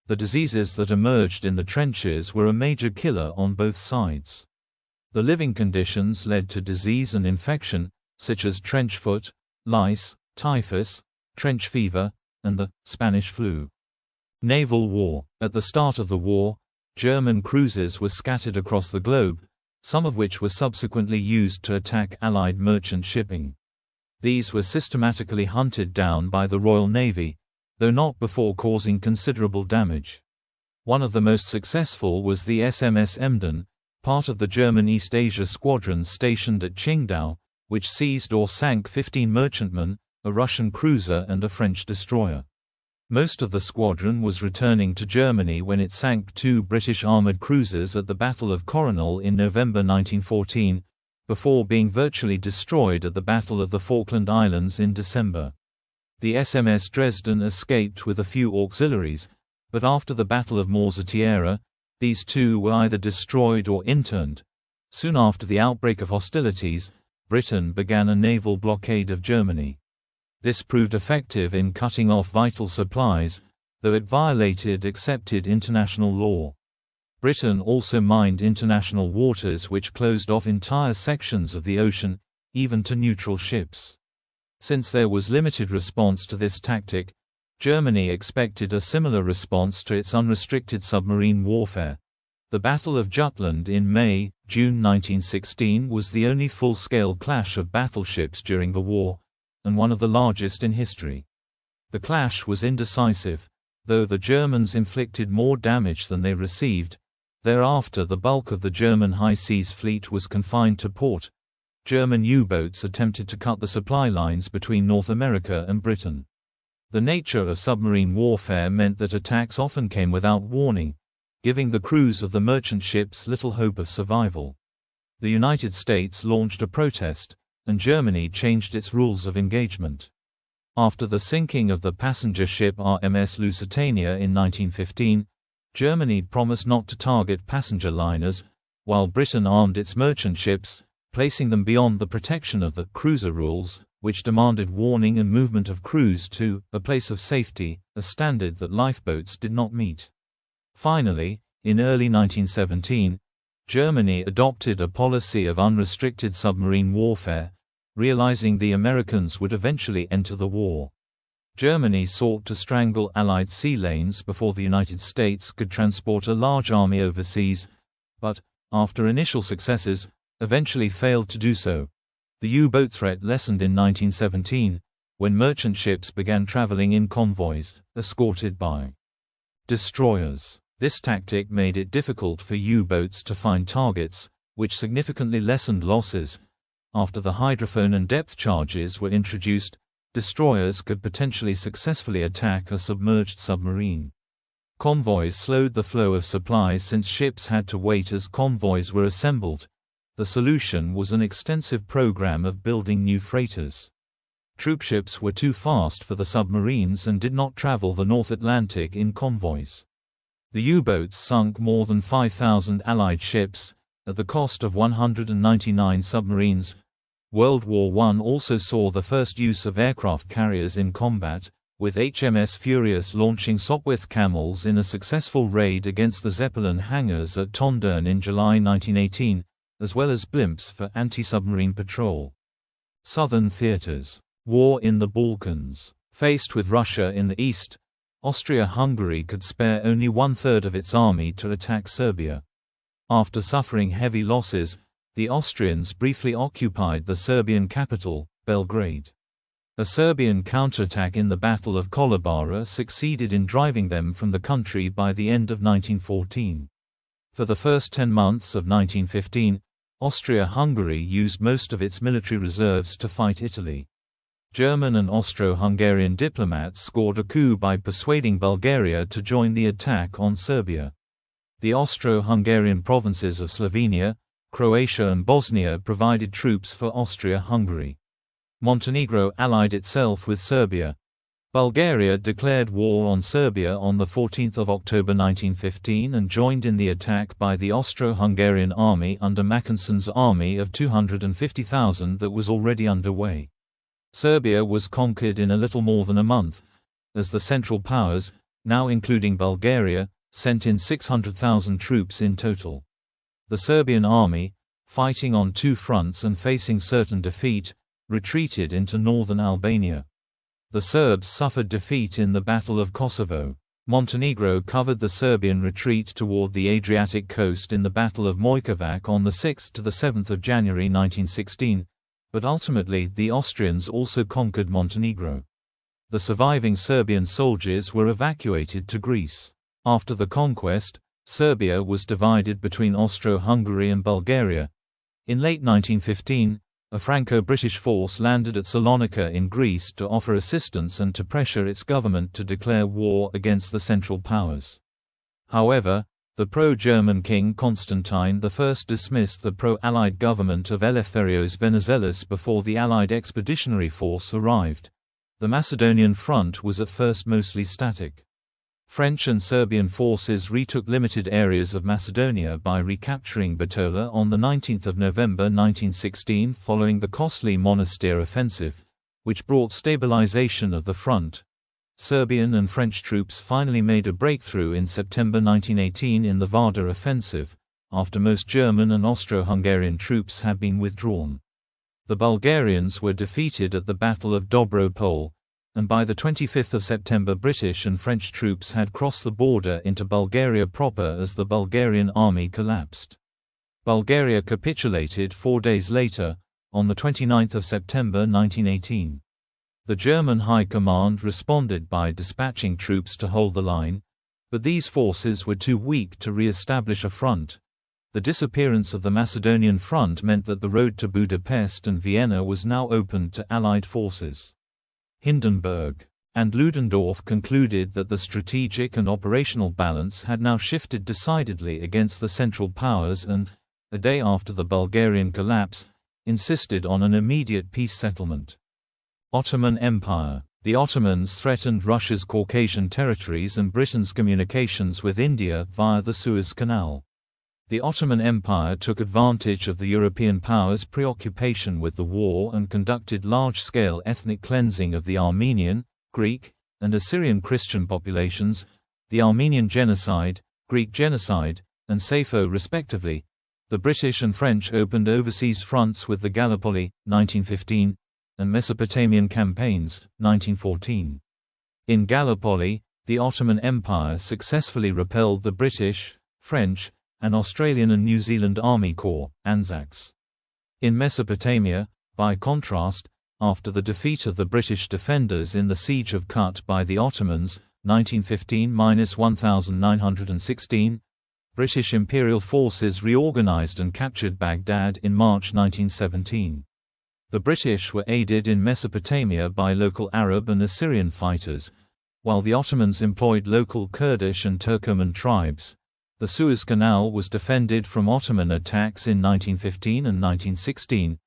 The diseases that emerged in the trenches were a major killer on both sides. The living conditions led to disease and infection, such as trench foot, lice, typhus, trench fever, and the Spanish flu. Naval war. At the start of the war, German cruisers were scattered across the globe, some of which were subsequently used to attack Allied merchant shipping. These were systematically hunted down by the Royal Navy, though not before causing considerable damage. One of the most successful was the SMS Emden, part of the German East Asia Squadron stationed at Qingdao, which seized or sank 15 merchantmen, a Russian cruiser and a French destroyer. Most of the squadron was returning to Germany when it sank 2 British armoured cruisers at the Battle of Coronel in November 1914, before being virtually destroyed at the Battle of the Falkland Islands in December. The SMS Dresden escaped with a few auxiliaries, but after the Battle of Morzatiera, these two were either destroyed or interned. Soon after the outbreak of hostilities, Britain began a naval blockade of Germany. This proved effective in cutting off vital supplies, though it violated accepted international law. Britain also mined international waters, which closed off entire sections of the ocean, even to neutral ships. Since there was limited response to this tactic, Germany expected a similar response to its unrestricted submarine warfare. The Battle of Jutland in May-June 1916 was the only full-scale clash of battleships during the war, and one of the largest in history. The clash was indecisive, though the Germans inflicted more damage than they received. Thereafter, the bulk of the German high seas fleet was confined to port. German U-boats attempted to cut the supply lines between North America and Britain. The nature of submarine warfare meant that attacks often came without warning, giving the crews of the merchant ships little hope of survival. The United States launched a protest, and Germany changed its rules of engagement. After the sinking of the passenger ship RMS Lusitania in 1915, Germany promised not to target passenger liners, while Britain armed its merchant ships, placing them beyond the protection of the cruiser rules, which demanded warning and movement of crews to a place of safety, a standard that lifeboats did not meet. Finally, in early 1917, Germany adopted a policy of unrestricted submarine warfare, realizing the Americans would eventually enter the war. Germany sought to strangle Allied sea lanes before the United States could transport a large army overseas, but, after initial successes, eventually failed to do so. The U-boat threat lessened in 1917, when merchant ships began traveling in convoys, escorted by destroyers. This tactic made it difficult for U-boats to find targets, which significantly lessened losses. After the hydrophone and depth charges were introduced, destroyers could potentially successfully attack a submerged submarine. Convoys slowed the flow of supplies since ships had to wait as convoys were assembled. The solution was an extensive program of building new freighters. Troopships were too fast for the submarines and did not travel the North Atlantic in convoys. The U-boats sunk more than 5,000 Allied ships, at the cost of 199 submarines. World War I also saw the first use of aircraft carriers in combat, with HMS Furious launching Sopwith Camels in a successful raid against the Zeppelin hangars at Tondern in July 1918, as well as blimps for anti-submarine patrol. Southern theaters. War in the Balkans. Faced with Russia in the east, Austria-Hungary could spare only one-third of its army to attack Serbia. After suffering heavy losses, the Austrians briefly occupied the Serbian capital, Belgrade. A Serbian counterattack in the Battle of Kolubara succeeded in driving them from the country by the end of 1914. For the first 10 months of 1915, Austria-Hungary used most of its military reserves to fight Italy. German and Austro-Hungarian diplomats scored a coup by persuading Bulgaria to join the attack on Serbia. The Austro-Hungarian provinces of Slovenia, Croatia and Bosnia provided troops for Austria-Hungary. Montenegro allied itself with Serbia. Bulgaria declared war on Serbia on 14 October 1915 and joined in the attack by the Austro-Hungarian army under Mackensen's army of 250,000 that was already underway. Serbia was conquered in a little more than a month, as the Central Powers, now including Bulgaria, sent in 600,000 troops in total. The Serbian army, fighting on two fronts and facing certain defeat, retreated into northern Albania. The Serbs suffered defeat in the Battle of Kosovo. Montenegro covered the Serbian retreat toward the Adriatic coast in the Battle of Mojkovac on 6 to 7 January 1916, but ultimately the Austrians also conquered Montenegro. The surviving Serbian soldiers were evacuated to Greece. After the conquest, Serbia was divided between Austro-Hungary and Bulgaria. In late 1915, a Franco-British force landed at Salonika in Greece to offer assistance and to pressure its government to declare war against the Central Powers. However, the pro-German King Constantine I dismissed the pro-Allied government of Eleftherios Venizelos before the Allied expeditionary force arrived. The Macedonian front was at first mostly static. French and Serbian forces retook limited areas of Macedonia by recapturing Bitola on 19 November 1916 following the costly Monastir offensive, which brought stabilization of the front. Serbian and French troops finally made a breakthrough in September 1918 in the Vardar offensive, after most German and Austro-Hungarian troops had been withdrawn. The Bulgarians were defeated at the Battle of Dobro Pole, and by 25 September British and French troops had crossed the border into Bulgaria proper as the Bulgarian army collapsed. Bulgaria capitulated 4 days later, on 29 September 1918. The German High Command responded by dispatching troops to hold the line, but these forces were too weak to re-establish a front. The disappearance of the Macedonian front meant that the road to Budapest and Vienna was now open to Allied forces. Hindenburg and Ludendorff concluded that the strategic and operational balance had now shifted decidedly against the Central Powers and, a day after the Bulgarian collapse, insisted on an immediate peace settlement. Ottoman Empire. The Ottomans threatened Russia's Caucasian territories and Britain's communications with India via the Suez Canal. The Ottoman Empire took advantage of the European powers' preoccupation with the war and conducted large-scale ethnic cleansing of the Armenian, Greek, and Assyrian Christian populations, the Armenian Genocide, Greek Genocide, and Sappho respectively. The British and French opened overseas fronts with the Gallipoli, 1915, and Mesopotamian campaigns, 1914. In Gallipoli, the Ottoman Empire successfully repelled the British, French, and Australian and New Zealand Army Corps, Anzacs. In Mesopotamia, by contrast, after the defeat of the British defenders in the Siege of Kut by the Ottomans, 1915–1916, British imperial forces reorganized and captured Baghdad in March 1917. The British were aided in Mesopotamia by local Arab and Assyrian fighters, while the Ottomans employed local Kurdish and Turkoman tribes. The Suez Canal was defended from Ottoman attacks in 1915 and 1916.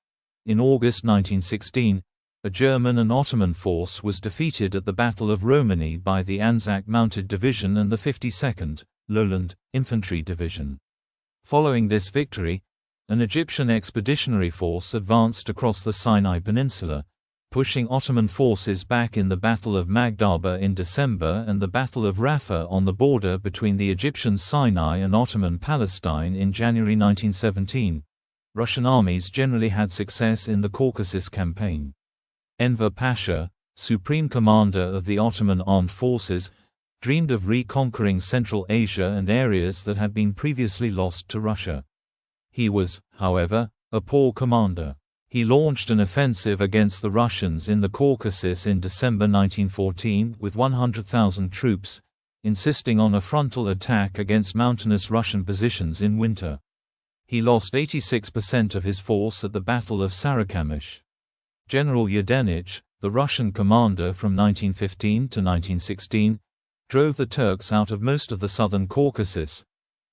In August 1916, a German and Ottoman force was defeated at the Battle of Romani by the Anzac Mounted Division and the 52nd, Lowland, Infantry Division. Following this victory, an Egyptian expeditionary force advanced across the Sinai Peninsula, pushing Ottoman forces back in the Battle of Magdaba in December and the Battle of Rafah on the border between the Egyptian Sinai and Ottoman Palestine in January 1917. Russian armies generally had success in the Caucasus campaign. Enver Pasha, supreme commander of the Ottoman armed forces, dreamed of reconquering Central Asia and areas that had been previously lost to Russia. He was, however, a poor commander. He launched an offensive against the Russians in the Caucasus in December 1914 with 100,000 troops, insisting on a frontal attack against mountainous Russian positions in winter. He lost 86% of his force at the Battle of Sarikamish. General Yudenich, the Russian commander from 1915 to 1916, drove the Turks out of most of the southern Caucasus.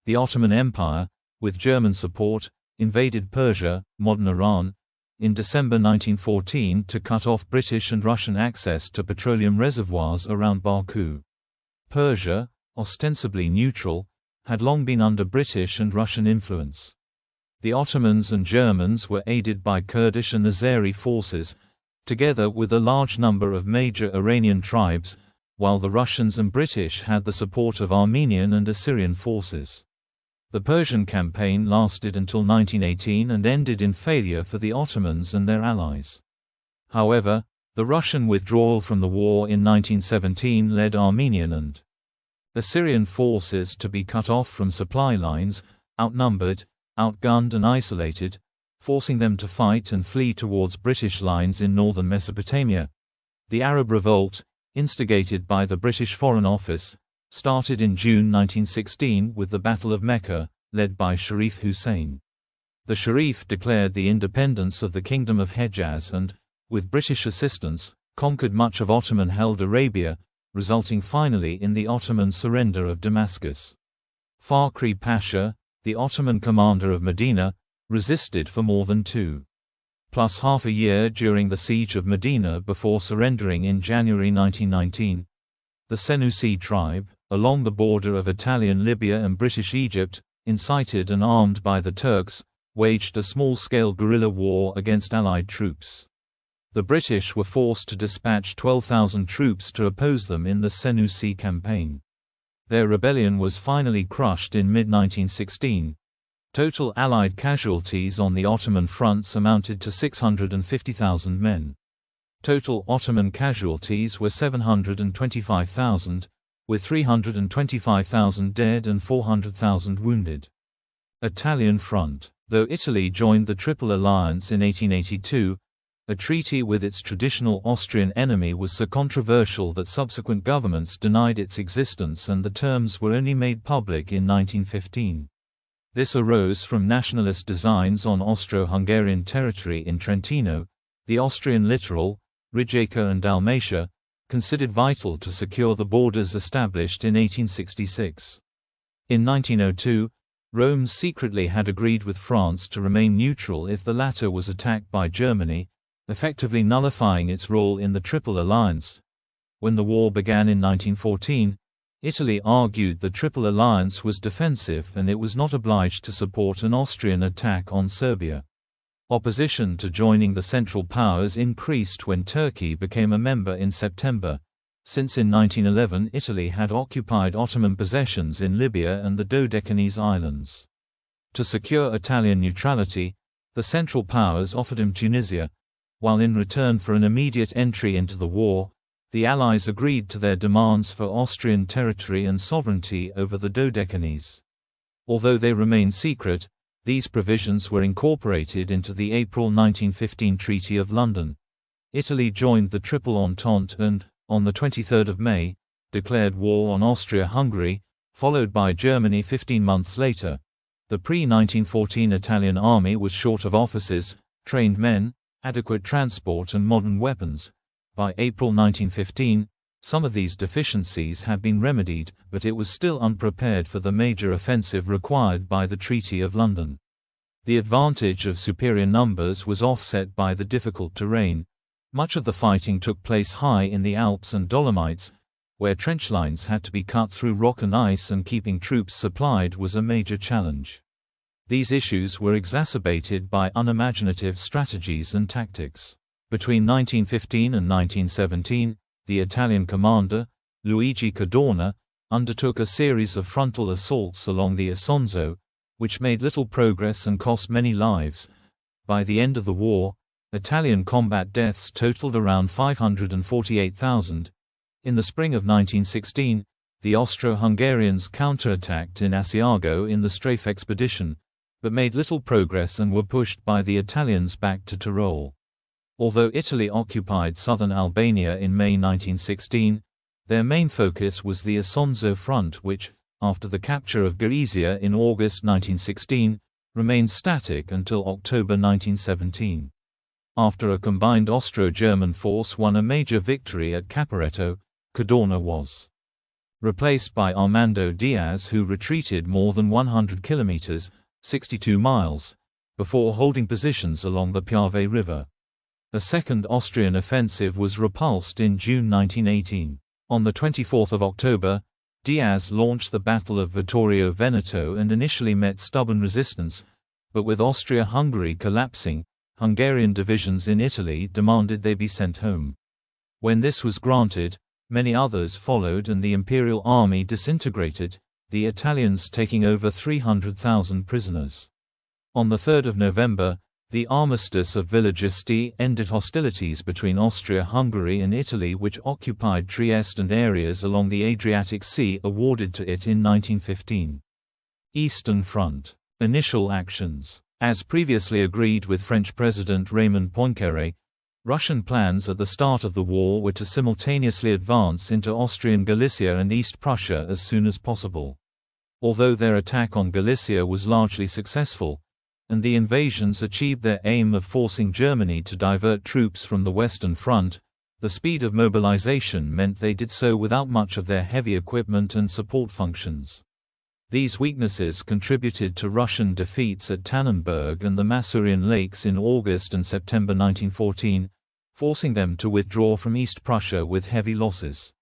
The Ottoman Empire, with German support, invaded Persia, modern Iran, in December 1914 to cut off British and Russian access to petroleum reservoirs around Baku. Persia, ostensibly neutral, had long been under British and Russian influence. The Ottomans and Germans were aided by Kurdish and Azeri forces, together with a large number of major Iranian tribes, while the Russians and British had the support of Armenian and Assyrian forces. The Persian campaign lasted until 1918 and ended in failure for the Ottomans and their allies. However, the Russian withdrawal from the war in 1917 led Armenian and Assyrian forces to be cut off from supply lines, outnumbered, outgunned and isolated, forcing them to fight and flee towards British lines in northern Mesopotamia. The Arab Revolt, instigated by the British Foreign Office, started in June 1916 with the Battle of Mecca, led by Sharif Hussein. The Sharif declared the independence of the Kingdom of Hejaz and, with British assistance, conquered much of Ottoman-held Arabia, resulting finally in the Ottoman surrender of Damascus. Fakhri Pasha, the Ottoman commander of Medina, resisted for more than 2+ a year during the siege of Medina before surrendering in January 1919. The Senussi tribe, along the border of Italian Libya and British Egypt, incited and armed by the Turks, waged a small-scale guerrilla war against Allied troops. The British were forced to dispatch 12,000 troops to oppose them in the Senussi campaign. Their rebellion was finally crushed in mid-1916. Total Allied casualties on the Ottoman fronts amounted to 650,000 men. Total Ottoman casualties were 725,000, with 325,000 dead and 400,000 wounded. Italian front. Though Italy joined the Triple Alliance in 1882, a treaty with its traditional Austrian enemy was so controversial that subsequent governments denied its existence and the terms were only made public in 1915. This arose from nationalist designs on Austro-Hungarian territory in Trentino, the Austrian littoral, Rijeka and Dalmatia, considered vital to secure the borders established in 1866. In 1902, Rome secretly had agreed with France to remain neutral if the latter was attacked by Germany, effectively nullifying its role in the Triple Alliance. When the war began in 1914, Italy argued the Triple Alliance was defensive and it was not obliged to support an Austrian attack on Serbia. Opposition to joining the Central Powers increased when Turkey became a member in September, since in 1911 Italy had occupied Ottoman possessions in Libya and the Dodecanese Islands. To secure Italian neutrality, the Central Powers offered him Tunisia, while in return for an immediate entry into the war, the Allies agreed to their demands for Austrian territory and sovereignty over the Dodecanese. Although they remained secret, these provisions were incorporated into the April 1915 Treaty of London. Italy joined the Triple Entente and, on the 23rd of May, declared war on Austria-Hungary, followed by Germany 15 months later. The pre-1914 Italian army was short of officers, trained men, adequate transport and modern weapons. By April 1915, some of these deficiencies had been remedied, but it was still unprepared for the major offensive required by the Treaty of London. The advantage of superior numbers was offset by the difficult terrain. Much of the fighting took place high in the Alps and Dolomites, where trench lines had to be cut through rock and ice, and keeping troops supplied was a major challenge. These issues were exacerbated by unimaginative strategies and tactics. Between 1915 and 1917, the Italian commander, Luigi Cadorna, undertook a series of frontal assaults along the Isonzo, which made little progress and cost many lives. By the end of the war, Italian combat deaths totaled around 548,000. In the spring of 1916, The Austro-Hungarians counterattacked in Asiago in the Strafe expedition, but made little progress and were pushed by the Italians back to Tyrol. Although Italy occupied southern Albania in May 1916, their main focus was the Isonzo front which, after the capture of Gorizia in August 1916, remained static until October 1917. After a combined Austro-German force won a major victory at Caporetto, Cadorna was replaced by Armando Diaz, who retreated more than 100 kilometers, 62 miles, before holding positions along the Piave River. A second Austrian offensive was repulsed in June 1918. On the 24th of October, Diaz launched the Battle of Vittorio Veneto and initially met stubborn resistance, but with Austria-Hungary collapsing, Hungarian divisions in Italy demanded they be sent home. When this was granted, many others followed and the Imperial Army disintegrated, the Italians taking over 300,000 prisoners. On the 3rd of November, the Armistice of Villa Giusti ended hostilities between Austria-Hungary and Italy, which occupied Trieste and areas along the Adriatic Sea awarded to it in 1915. Eastern Front. Initial actions. As previously agreed with French President Raymond Poincaré, Russian plans at the start of the war were to simultaneously advance into Austrian Galicia and East Prussia as soon as possible. Although their attack on Galicia was largely successful, and the invasions achieved their aim of forcing Germany to divert troops from the Western Front, the speed of mobilization meant they did so without much of their heavy equipment and support functions. These weaknesses contributed to Russian defeats at Tannenberg and the Masurian Lakes in August and September 1914, forcing them to withdraw from East Prussia with heavy losses.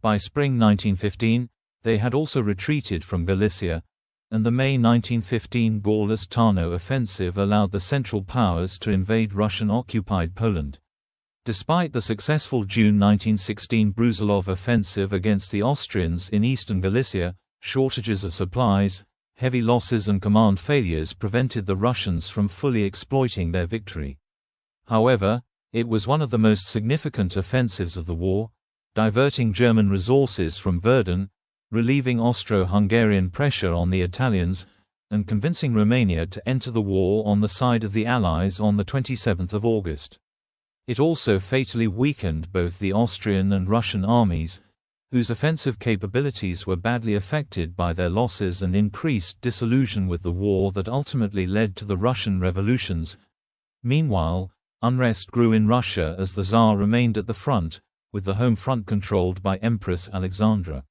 By spring 1915, they had also retreated from Galicia, and the May 1915 Gorlice-Tarnow offensive allowed the Central Powers to invade Russian-occupied Poland. Despite the successful June 1916 Brusilov offensive against the Austrians in eastern Galicia, shortages of supplies, heavy losses and command failures prevented the Russians from fully exploiting their victory. However, it was one of the most significant offensives of the war, diverting German resources from Verdun, relieving Austro-Hungarian pressure on the Italians, and convincing Romania to enter the war on the side of the Allies on the 27th of August. It also fatally weakened both the Austrian and Russian armies, whose offensive capabilities were badly affected by their losses and increased disillusion with the war that ultimately led to the Russian revolutions. Meanwhile, unrest grew in Russia as the Tsar remained at the front, with the home front controlled by Empress Alexandra.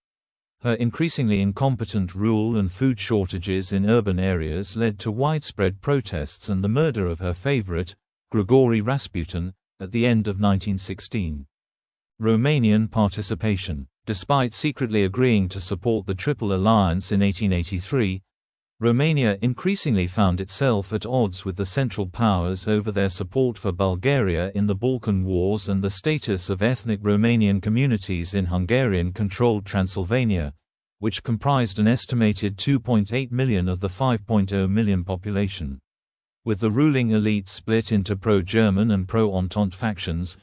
Her increasingly incompetent rule and food shortages in urban areas led to widespread protests and the murder of her favorite, Grigory Rasputin, at the end of 1916. Romanian participation. Despite secretly agreeing to support the Triple Alliance in 1883, Romania increasingly found itself at odds with the Central Powers over their support for Bulgaria in the Balkan Wars and the status of ethnic Romanian communities in Hungarian-controlled Transylvania, which comprised an estimated 2.8 million of the 5.0 million population. With the ruling elite split into pro-German and pro-Entente factions,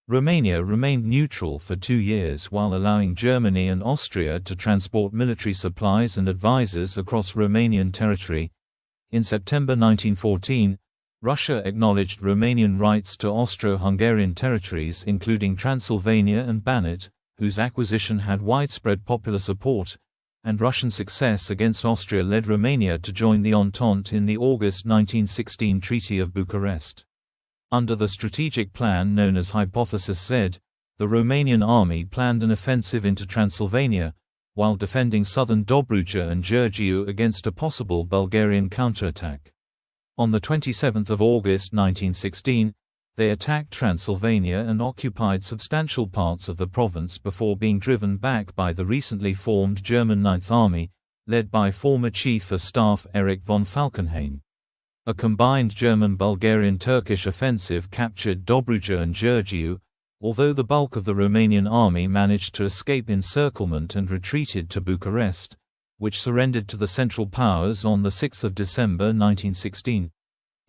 Romania remained neutral for 2 years while allowing Germany and Austria to transport military supplies and advisors across Romanian territory. In September 1914, Russia acknowledged Romanian rights to Austro-Hungarian territories including Transylvania and Banat, whose acquisition had widespread popular support, and Russian success against Austria led Romania to join the Entente in the August 1916 Treaty of Bucharest. Under the strategic plan known as Hypothesis Z, the Romanian army planned an offensive into Transylvania, while defending southern Dobruja and Giurgiu against a possible Bulgarian counterattack. On the 27th of August 1916, they attacked Transylvania and occupied substantial parts of the province before being driven back by the recently formed German Ninth Army, led by former Chief of Staff Erich von Falkenhayn. A combined German-Bulgarian-Turkish offensive captured Dobruja and Giurgiu, although the bulk of the Romanian army managed to escape encirclement and retreated to Bucharest, which surrendered to the Central Powers on 6 December 1916.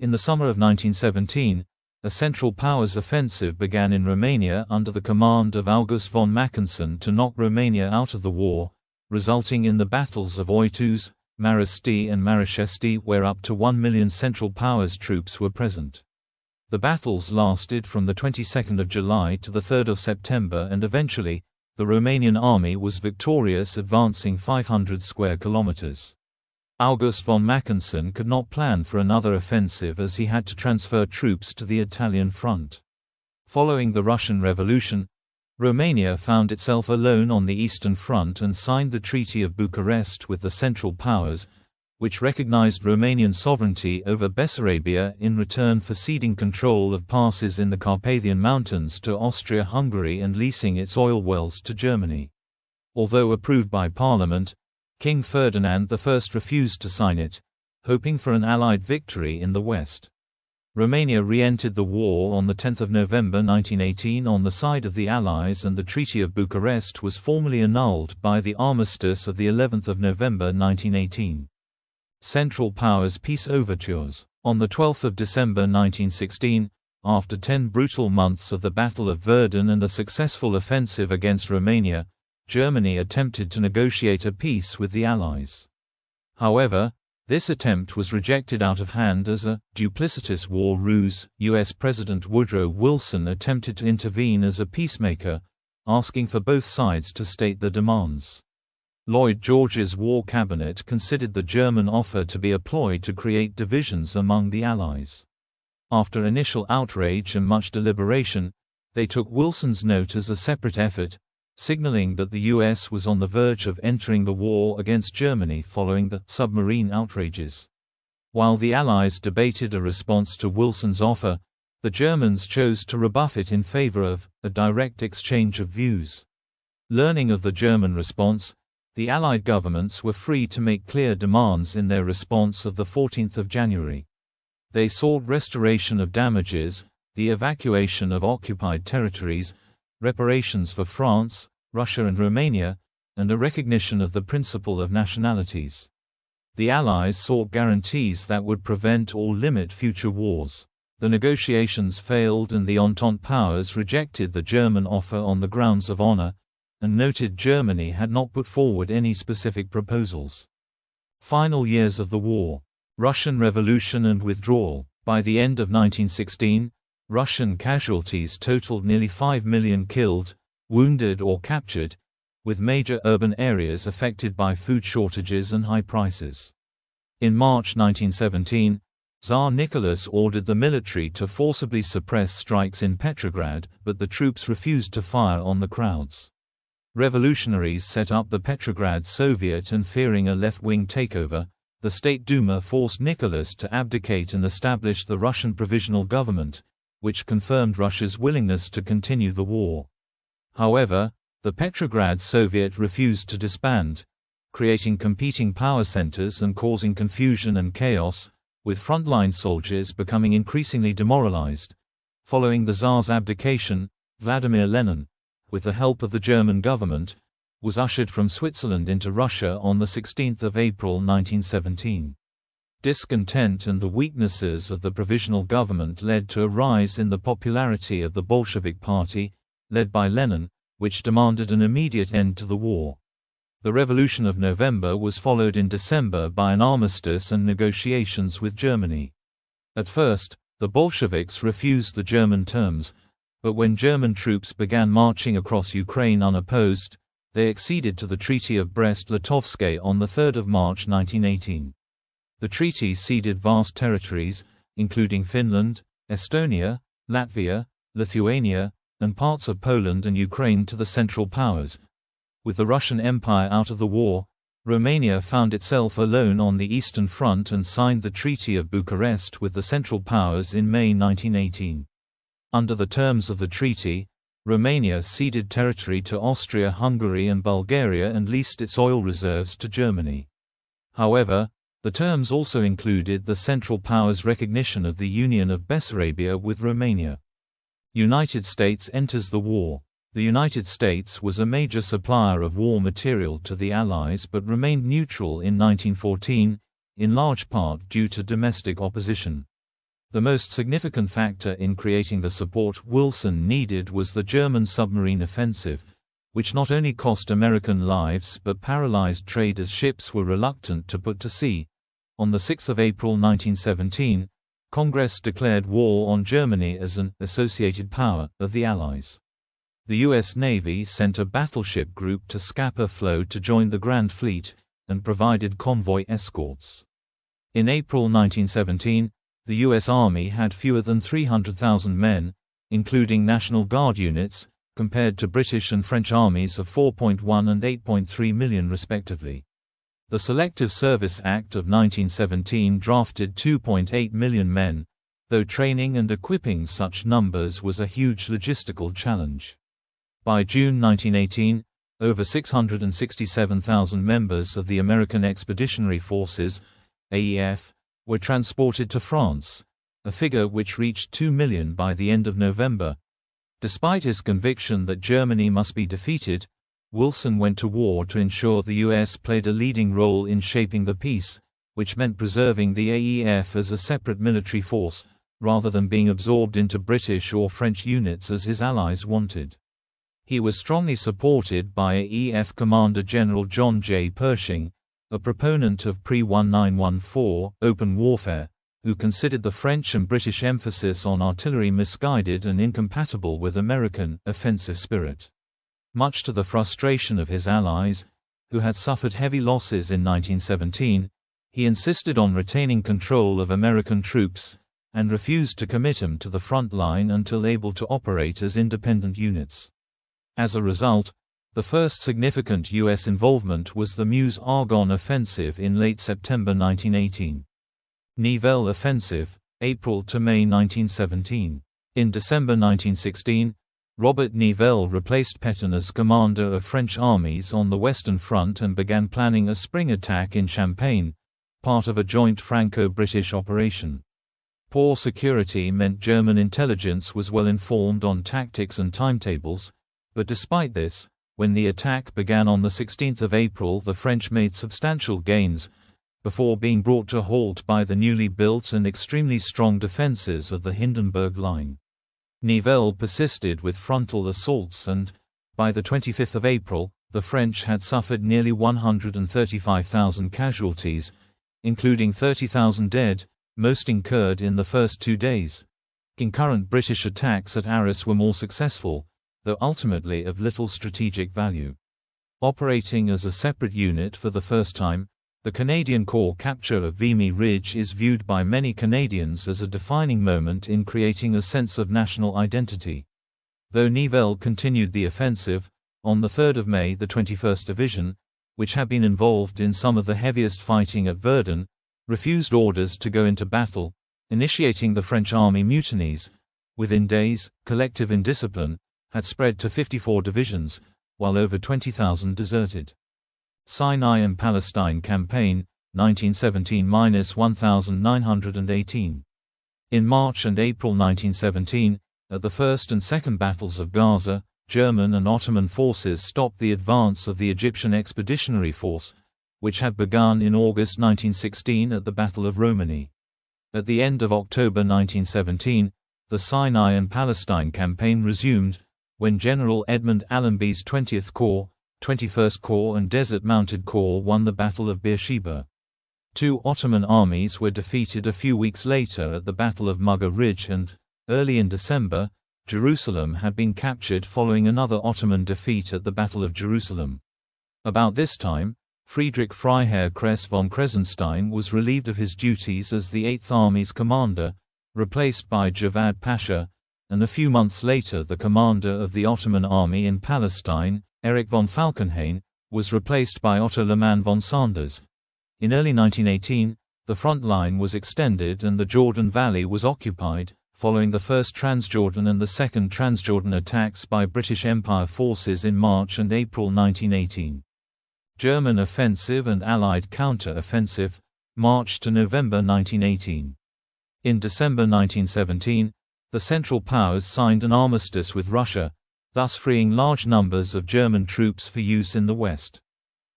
In the summer of 1917, a Central Powers offensive began in Romania under the command of August von Mackensen to knock Romania out of the war, resulting in the battles of Oitus, Marasti and Marashesti, where up to 1 million Central Powers troops were present. The battles lasted from the 22nd of July to the 3rd of September, and eventually, the Romanian army was victorious, advancing 500 square kilometers. August von Mackensen could not plan for another offensive as he had to transfer troops to the Italian front. Following the Russian Revolution, Romania found itself alone on the Eastern Front and signed the Treaty of Bucharest with the Central Powers, which recognized Romanian sovereignty over Bessarabia in return for ceding control of passes in the Carpathian Mountains to Austria-Hungary and leasing its oil wells to Germany. Although approved by Parliament, King Ferdinand I refused to sign it, hoping for an Allied victory in the West. Romania re-entered the war on 10 November 1918 on the side of the Allies, and the Treaty of Bucharest was formally annulled by the Armistice of the 11th of November 1918. Central Powers Peace Overtures. On 12 December 1916, after 10 brutal months of the Battle of Verdun and a successful offensive against Romania, Germany attempted to negotiate a peace with the Allies. However, this attempt was rejected out of hand as a duplicitous war ruse. U.S. President Woodrow Wilson attempted to intervene as a peacemaker, asking for both sides to state their demands. Lloyd George's War Cabinet considered the German offer to be a ploy to create divisions among the Allies. After initial outrage and much deliberation, they took Wilson's note as a separate effort, signaling that the U.S. was on the verge of entering the war against Germany following the submarine outrages. While the Allies debated a response to Wilson's offer, the Germans chose to rebuff it in favor of a direct exchange of views. Learning of the German response, the Allied governments were free to make clear demands in their response of 14 January. They sought restoration of damages, the evacuation of occupied territories, reparations for France, Russia and Romania, and a recognition of the principle of nationalities. The Allies sought guarantees that would prevent or limit future wars. The negotiations failed and the Entente powers rejected the German offer on the grounds of honor, and noted Germany had not put forward any specific proposals. Final years of the war. Russian Revolution and withdrawal. By the end of 1916, Russian casualties totaled nearly 5 million killed, wounded or captured, with major urban areas affected by food shortages and high prices. In March 1917, Tsar Nicholas ordered the military to forcibly suppress strikes in Petrograd, but the troops refused to fire on the crowds. Revolutionaries set up the Petrograd Soviet, and fearing a left-wing takeover, the State Duma forced Nicholas to abdicate and establish the Russian Provisional Government, which confirmed Russia's willingness to continue the war. However, the Petrograd Soviet refused to disband, creating competing power centers and causing confusion and chaos, with frontline soldiers becoming increasingly demoralized. Following the Tsar's abdication, Vladimir Lenin, with the help of the German government, was ushered from Switzerland into Russia on 16 April 1917. Discontent and the weaknesses of the provisional government led to a rise in the popularity of the Bolshevik Party, led by Lenin, which demanded an immediate end to the war. The Revolution of November was followed in December by an armistice and negotiations with Germany. At first, the Bolsheviks refused the German terms, but when German troops began marching across Ukraine unopposed, they acceded to the Treaty of Brest-Litovsk on 3 March 1918. The treaty ceded vast territories, including Finland, Estonia, Latvia, Lithuania, and parts of Poland and Ukraine, to the Central Powers. With the Russian Empire out of the war, Romania found itself alone on the Eastern Front and signed the Treaty of Bucharest with the Central Powers in May 1918. Under the terms of the treaty, Romania ceded territory to Austria-Hungary and Bulgaria and leased its oil reserves to Germany. However, the terms also included the Central Powers' recognition of the Union of Bessarabia with Romania. United States enters the war. The United States was a major supplier of war material to the Allies but remained neutral in 1914, in large part due to domestic opposition. The most significant factor in creating the support Wilson needed was the German submarine offensive, which not only cost American lives but paralyzed trade as ships were reluctant to put to sea. On 6 April 1917, Congress declared war on Germany as an associated power of the Allies. The U.S. Navy sent a battleship group to Scapa Flow to join the Grand Fleet, and provided convoy escorts. In April 1917, the U.S. Army had fewer than 300,000 men, including National Guard units, compared to British and French armies of 4.1 and 8.3 million respectively. The Selective Service Act of 1917 drafted 2.8 million men, though training and equipping such numbers was a huge logistical challenge. By June 1918, over 667,000 members of the American Expeditionary Forces (AEF) were transported to France, a figure which reached 2 million by the end of November. Despite his conviction that Germany must be defeated, Wilson went to war to ensure the U.S. played a leading role in shaping the peace, which meant preserving the AEF as a separate military force, rather than being absorbed into British or French units as his allies wanted. He was strongly supported by AEF Commander General John J. Pershing, a proponent of pre-1914 open warfare, who considered the French and British emphasis on artillery misguided and incompatible with American offensive spirit. Much to the frustration of his allies, who had suffered heavy losses in 1917, he insisted on retaining control of American troops, and refused to commit them to the front line until able to operate as independent units. As a result, the first significant U.S. involvement was the Meuse-Argonne offensive in late September 1918. Nivelle offensive, April to May 1917. In December 1916, Robert Nivelle replaced Pétain as commander of French armies on the Western Front and began planning a spring attack in Champagne, part of a joint Franco-British operation. Poor security meant German intelligence was well informed on tactics and timetables, but despite this, when the attack began on 16 April, the French made substantial gains, before being brought to a halt by the newly built and extremely strong defences of the Hindenburg Line. Nivelle persisted with frontal assaults and, by 25 April, the French had suffered nearly 135,000 casualties, including 30,000 dead, most incurred in the first 2 days. Concurrent British attacks at Arras were more successful, though ultimately of little strategic value. Operating as a separate unit for the first time, the Canadian Corps capture of Vimy Ridge is viewed by many Canadians as a defining moment in creating a sense of national identity. Though Nivelle continued the offensive, on 3 May the 21st Division, which had been involved in some of the heaviest fighting at Verdun, refused orders to go into battle, initiating the French army mutinies. Within days, collective indiscipline had spread to 54 divisions, while over 20,000 deserted. Sinai and Palestine Campaign, 1917–1918. In March and April 1917, at the First and Second Battles of Gaza, German and Ottoman forces stopped the advance of the Egyptian Expeditionary Force, which had begun in August 1916 at the Battle of Romani. At the end of October 1917, the Sinai and Palestine Campaign resumed, when General Edmund Allenby's 20th Corps, 21st Corps and Desert Mounted Corps won the Battle of Beersheba. 2 Ottoman armies were defeated a few weeks later at the Battle of Mughar Ridge and, early in December, Jerusalem had been captured following another Ottoman defeat at the Battle of Jerusalem. About this time, Friedrich Freiherr Kress von Kressenstein was relieved of his duties as the 8th Army's commander, replaced by Javad Pasha, and a few months later the commander of the Ottoman army in Palestine, Erich von Falkenhayn, was replaced by Otto Lehmann von Sanders. In early 1918, the front line was extended and the Jordan Valley was occupied, following the First Transjordan and the Second Transjordan attacks by British Empire forces in March and April 1918. German offensive and Allied counter-offensive, March to November 1918. In December 1917, the Central Powers signed an armistice with Russia, thus freeing large numbers of German troops for use in the West.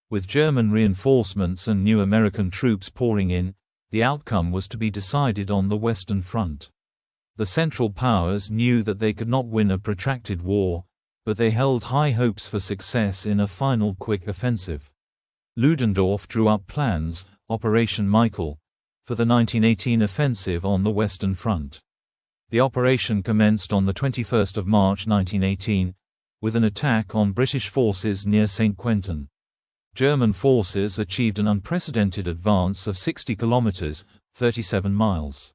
With German reinforcements and new American troops pouring in, the outcome was to be decided on the Western Front. The Central Powers knew that they could not win a protracted war, but they held high hopes for success in a final quick offensive. Ludendorff drew up plans, Operation Michael, for the 1918 offensive on the Western Front. The operation commenced on 21 March 1918, with an attack on British forces near St. Quentin. German forces achieved an unprecedented advance of 60 kilometers, 37 miles.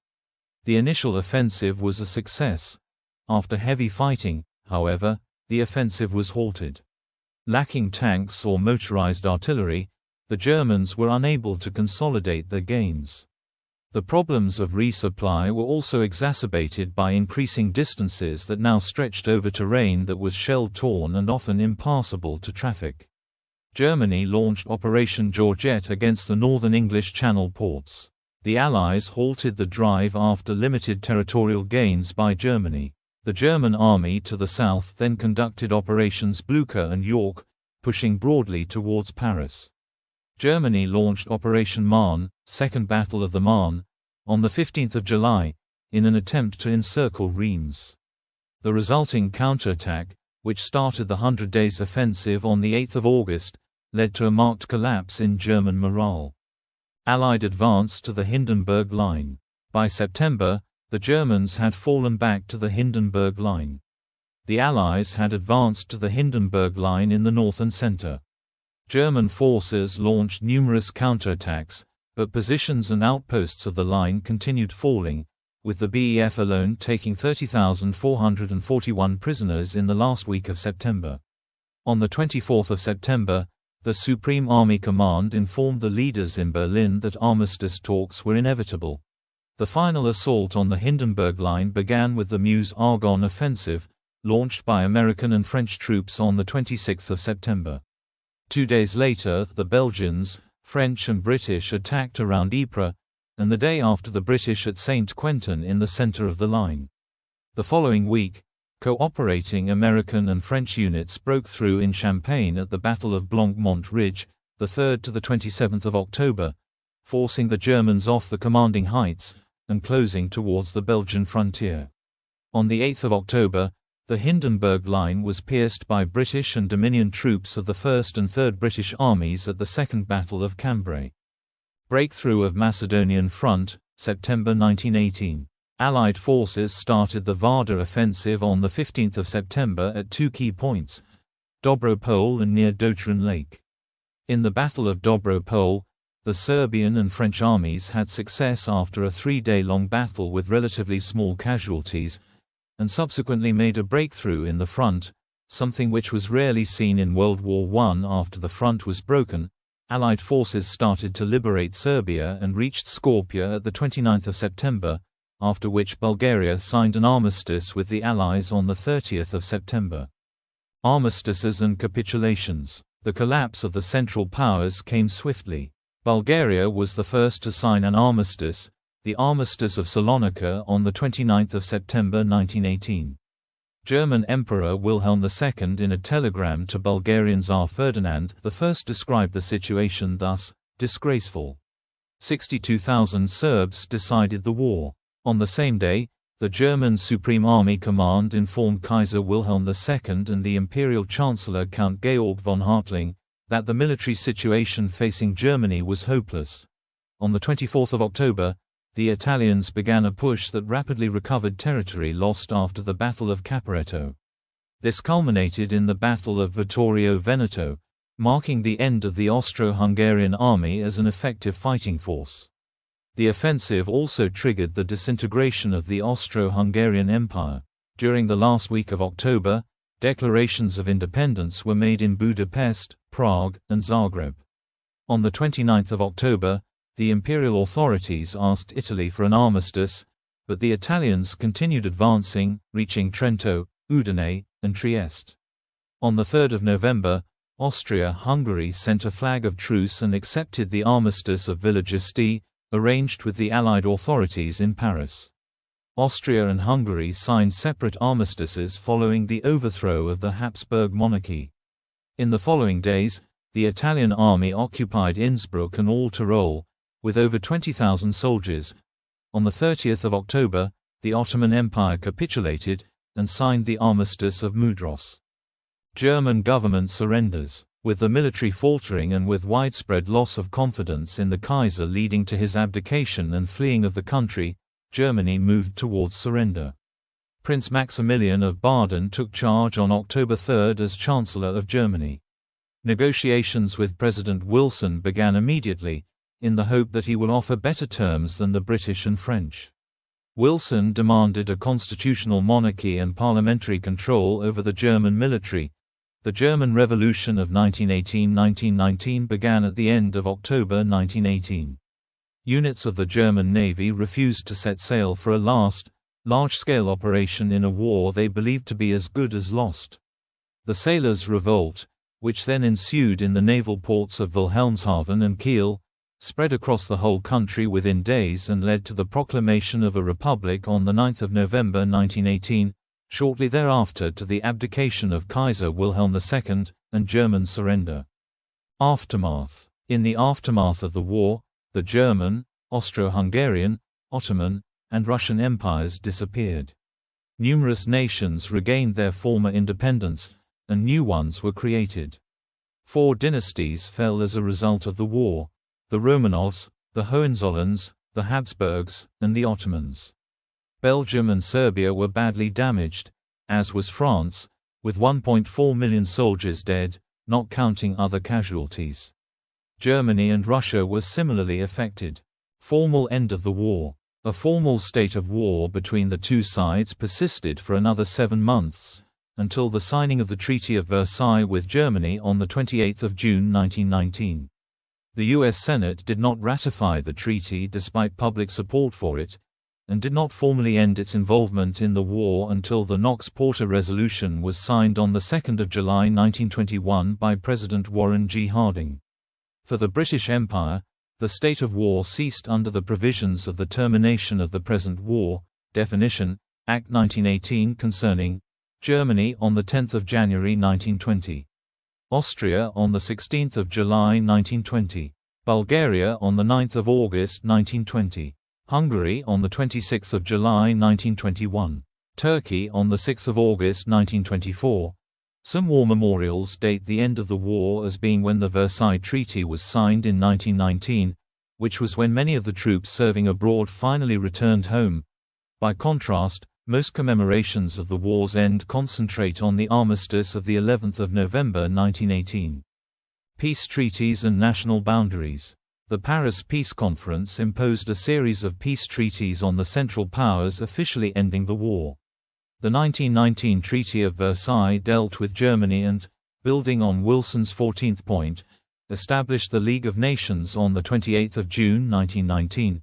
The initial offensive was a success. After heavy fighting, however, the offensive was halted. Lacking tanks or motorized artillery, the Germans were unable to consolidate their gains. The problems of resupply were also exacerbated by increasing distances that now stretched over terrain that was shell-torn and often impassable to traffic. Germany launched Operation Georgette against the northern English Channel ports. The Allies halted the drive after limited territorial gains by Germany. The German army to the south then conducted Operations Blucher and York, pushing broadly towards Paris. Germany launched Operation Marne, Second Battle of the Marne, on 15 July, in an attempt to encircle Reims. The resulting counterattack, which started the 100 Days Offensive on 8 August, led to a marked collapse in German morale. Allied advance to the Hindenburg Line. By September, the Germans had fallen back to the Hindenburg Line. The Allies had advanced to the Hindenburg Line in the north and center. German forces launched numerous counterattacks, but positions and outposts of the line continued falling, with the BEF alone taking 30,441 prisoners in the last week of September. On 24 September, the Supreme Army Command informed the leaders in Berlin that armistice talks were inevitable. The final assault on the Hindenburg Line began with the Meuse-Argonne offensive, launched by American and French troops on 26 September. 2 days later, the Belgians, French and British attacked around Ypres, and the day after the British at St. Quentin in the center of the line. The following week, cooperating American and French units broke through in Champagne at the Battle of Blanc-Mont Ridge, the 3rd to the 27th of October, forcing the Germans off the commanding heights, and closing towards the Belgian frontier. On the 8th of October, the Hindenburg Line was pierced by British and Dominion troops of the 1st and 3rd British armies at the Second Battle of Cambrai. Breakthrough of Macedonian Front, September 1918. Allied forces started the Vardar offensive on 15 September at two key points, Dobropole and near Dotran Lake. In the Battle of Dobropole, the Serbian and French armies had success after a 3-day-long battle with relatively small casualties, and subsequently made a breakthrough in the front, something which was rarely seen in World War I. After the front was broken, Allied forces started to liberate Serbia and reached Skopje at 29 September, after which Bulgaria signed an armistice with the Allies on 30 September. Armistices and capitulations. The collapse of the Central Powers came swiftly. Bulgaria was the first to sign an armistice, the Armistice of Salonika on 29 September 1918. German Emperor Wilhelm II in a telegram to Bulgarian Tsar Ferdinand I described the situation thus, disgraceful. 62,000 Serbs decided the war. On the same day, the German Supreme Army Command informed Kaiser Wilhelm II and the Imperial Chancellor Count Georg von Hartling that the military situation facing Germany was hopeless. On 24 October, the Italians began a push that rapidly recovered territory lost after the Battle of Caporetto. This culminated in the Battle of Vittorio Veneto, marking the end of the Austro-Hungarian army as an effective fighting force. The offensive also triggered the disintegration of the Austro-Hungarian Empire. During the last week of October, declarations of independence were made in Budapest, Prague, and Zagreb. On 29 October, the imperial authorities asked Italy for an armistice, but the Italians continued advancing, reaching Trento, Udine, and Trieste. On 3 November, Austria-Hungary sent a flag of truce and accepted the Armistice of Villa Giusti, arranged with the Allied authorities in Paris. Austria and Hungary signed separate armistices following the overthrow of the Habsburg monarchy. In the following days, the Italian army occupied Innsbruck and all Tyrol, with over 20,000 soldiers. On 30 October, the Ottoman Empire capitulated, and signed the Armistice of Mudros. German government surrenders. With the military faltering and with widespread loss of confidence in the Kaiser leading to his abdication and fleeing of the country, Germany moved towards surrender. Prince Maximilian of Baden took charge on October 3 as Chancellor of Germany. Negotiations with President Wilson began immediately, in the hope that he will offer better terms than the British and French. Wilson demanded a constitutional monarchy and parliamentary control over the German military. The German Revolution of 1918–1919 began at the end of October 1918. Units of the German Navy refused to set sail for a last, large-scale operation in a war they believed to be as good as lost. The sailors' revolt, which then ensued in the naval ports of Wilhelmshaven and Kiel, spread across the whole country within days and led to the proclamation of a republic on 9 November 1918, shortly thereafter to the abdication of Kaiser Wilhelm II, and German surrender. Aftermath. In the aftermath of the war, the German, Austro-Hungarian, Ottoman, and Russian empires disappeared. Numerous nations regained their former independence, and new ones were created. 4 dynasties fell as a result of the war: the Romanovs, the Hohenzollerns, the Habsburgs, and the Ottomans. Belgium and Serbia were badly damaged, as was France, with 1.4 million soldiers dead, not counting other casualties. Germany and Russia were similarly affected. Formal end of the war. A formal state of war between the two sides persisted for another 7 months, until the signing of the Treaty of Versailles with Germany on 28 June 1919. The U.S. Senate did not ratify the treaty despite public support for it, and did not formally end its involvement in the war until the Knox-Porter Resolution was signed on 2 July 1921 by President Warren G. Harding. For the British Empire, the state of war ceased under the provisions of the Termination of the Present War, Definition, Act 1918 concerning Germany on 10 January 1920. Austria on 16 July 1920. Bulgaria on 9 August 1920. Hungary on 26 July 1921. Turkey on 6 August 1924. Some war memorials date the end of the war as being when the Versailles Treaty was signed in 1919, which was when many of the troops serving abroad finally returned home. By contrast, most commemorations of the war's end concentrate on the armistice of the 11th of November 1918. Peace treaties and national boundaries. The Paris Peace Conference imposed a series of peace treaties on the Central Powers, officially ending the war. The 1919 Treaty of Versailles dealt with Germany and, building on Wilson's 14th point, established the League of Nations on 28 June 1919.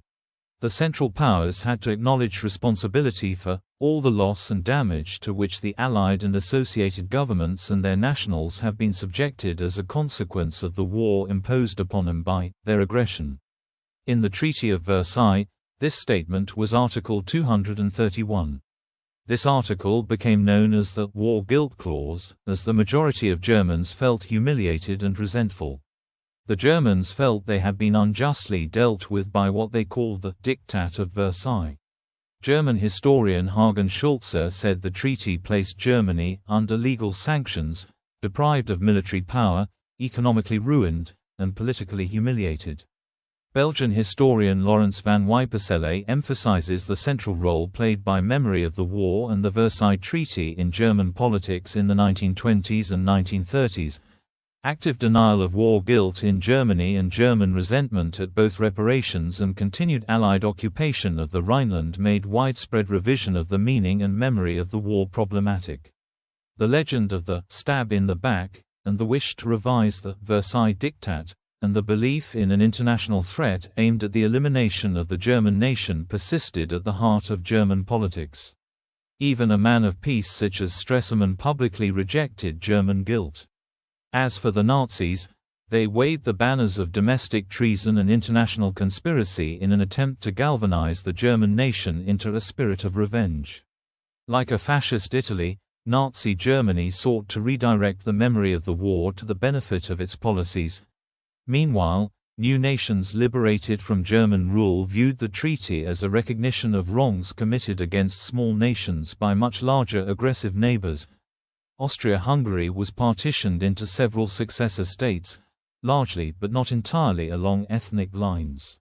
The Central Powers had to acknowledge responsibility for all the loss and damage to which the Allied and associated governments and their nationals have been subjected as a consequence of the war imposed upon them by their aggression. In the Treaty of Versailles, this statement was Article 231. This article became known as the War Guilt Clause, as the majority of Germans felt humiliated and resentful. The Germans felt they had been unjustly dealt with by what they called the Diktat of Versailles. German historian Hagen Schulze said the treaty placed Germany under legal sanctions, deprived of military power, economically ruined, and politically humiliated. Belgian historian Laurens van Wypersele emphasizes the central role played by memory of the war and the Versailles Treaty in German politics in the 1920s and 1930s. Active denial of war guilt in Germany and German resentment at both reparations and continued Allied occupation of the Rhineland made widespread revision of the meaning and memory of the war problematic. The legend of the stab in the back, and the wish to revise the Versailles Diktat, and the belief in an international threat aimed at the elimination of the German nation persisted at the heart of German politics. Even a man of peace such as Stresemann publicly rejected German guilt. As for the Nazis, they waved the banners of domestic treason and international conspiracy in an attempt to galvanize the German nation into a spirit of revenge. Like a fascist Italy, Nazi Germany sought to redirect the memory of the war to the benefit of its policies. Meanwhile, new nations liberated from German rule viewed the treaty as a recognition of wrongs committed against small nations by much larger aggressive neighbors. Austria-Hungary was partitioned into several successor states, largely but not entirely along ethnic lines.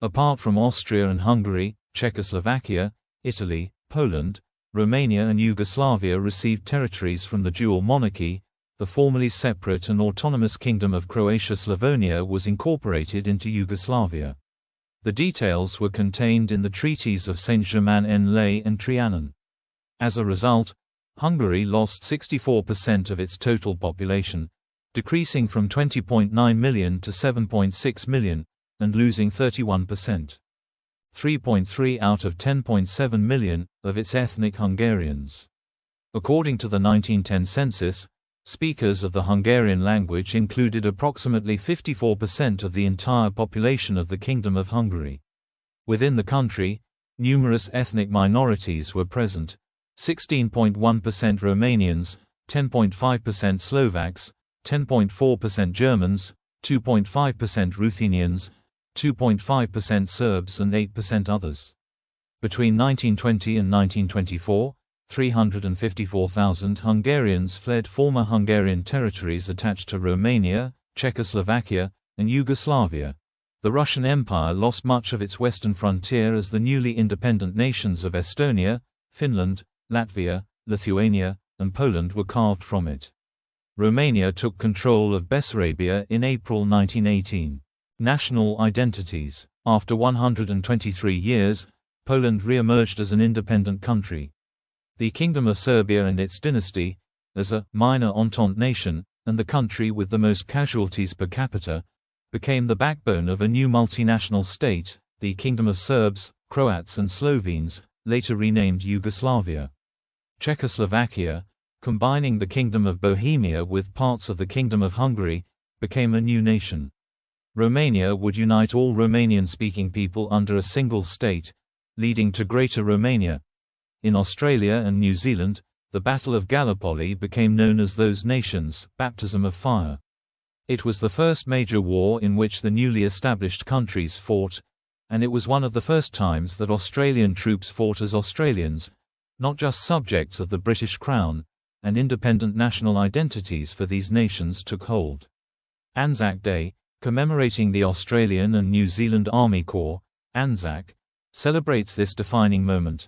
Apart from Austria and Hungary, Czechoslovakia, Italy, Poland, Romania and Yugoslavia received territories from the dual monarchy. The formerly separate and autonomous Kingdom of Croatia-Slavonia was incorporated into Yugoslavia. The details were contained in the treaties of Saint-Germain-en-Laye and Trianon. As a result, Hungary lost 64% of its total population, decreasing from 20.9 million to 7.6 million, and losing 31%. 3.3 out of 10.7 million of its ethnic Hungarians. According to the 1910 census, speakers of the Hungarian language included approximately 54% of the entire population of the Kingdom of Hungary. Within the country, numerous ethnic minorities were present: 16.1% Romanians, 10.5% Slovaks, 10.4% Germans, 2.5% Ruthenians, 2.5% Serbs and 8% others. Between 1920 and 1924, 354,000 Hungarians fled former Hungarian territories attached to Romania, Czechoslovakia, and Yugoslavia. The Russian Empire lost much of its western frontier as the newly independent nations of Estonia, Finland, Latvia, Lithuania, and Poland were carved from it. Romania took control of Bessarabia in April 1918. National identities. After 123 years, Poland re-emerged as an independent country. The Kingdom of Serbia and its dynasty, as a minor Entente nation, and the country with the most casualties per capita, became the backbone of a new multinational state, the Kingdom of Serbs, Croats and Slovenes, later renamed Yugoslavia. Czechoslovakia, combining the Kingdom of Bohemia with parts of the Kingdom of Hungary, became a new nation. Romania would unite all Romanian-speaking people under a single state, leading to Greater Romania. In Australia and New Zealand, the Battle of Gallipoli became known as those nations' baptism of fire. It was the first major war in which the newly established countries fought, and it was one of the first times that Australian troops fought as Australians, not just subjects of the British Crown, and independent national identities for these nations took hold. Anzac Day, commemorating the Australian and New Zealand Army Corps, ANZAC, celebrates this defining moment.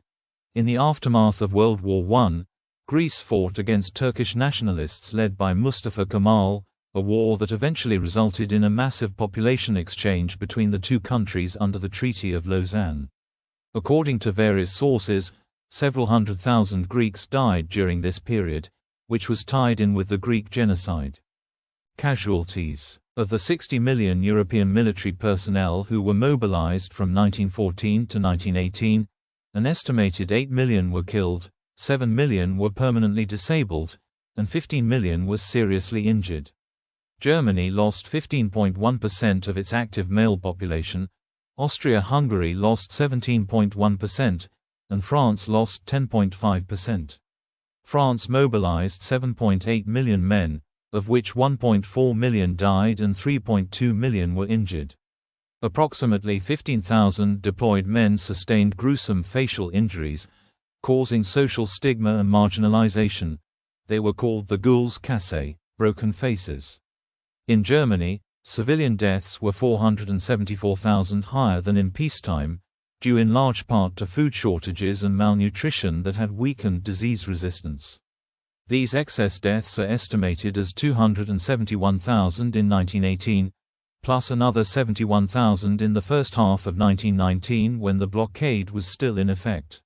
In the aftermath of World War I, Greece fought against Turkish nationalists led by Mustafa Kemal, a war that eventually resulted in a massive population exchange between the two countries under the Treaty of Lausanne. According to various sources, several 100,000 Greeks died during this period, which was tied in with the Greek genocide. Casualties. Of the 60 million European military personnel who were mobilized from 1914 to 1918, an estimated 8 million were killed, 7 million were permanently disabled, and 15 million were seriously injured. Germany lost 15.1% of its active male population, Austria-Hungary lost 17.1%, and France lost 10.5%. France mobilized 7.8 million men, of which 1.4 million died and 3.2 million were injured. Approximately 15,000 deployed men sustained gruesome facial injuries, causing social stigma and marginalization. They were called the Gules Cassés, broken faces. In Germany, civilian deaths were 474,000 higher than in peacetime, due in large part to food shortages and malnutrition that had weakened disease resistance. These excess deaths are estimated as 271,000 in 1918, plus another 71,000 in the first half of 1919 when the blockade was still in effect.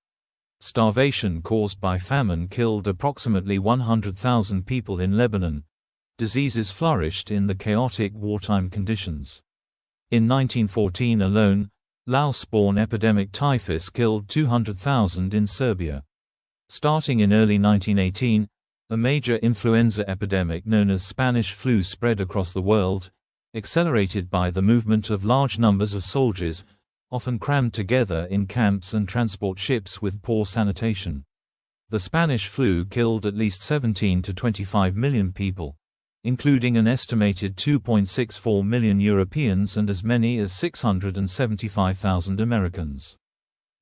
Starvation caused by famine killed approximately 100,000 people in Lebanon. Diseases flourished in the chaotic wartime conditions. In 1914 alone, louse-borne epidemic typhus killed 200,000 in Serbia. Starting in early 1918, a major influenza epidemic known as Spanish flu spread across the world, accelerated by the movement of large numbers of soldiers, often crammed together in camps and transport ships with poor sanitation. The Spanish flu killed at least 17 to 25 million people, including an estimated 2.64 million Europeans and as many as 675,000 Americans.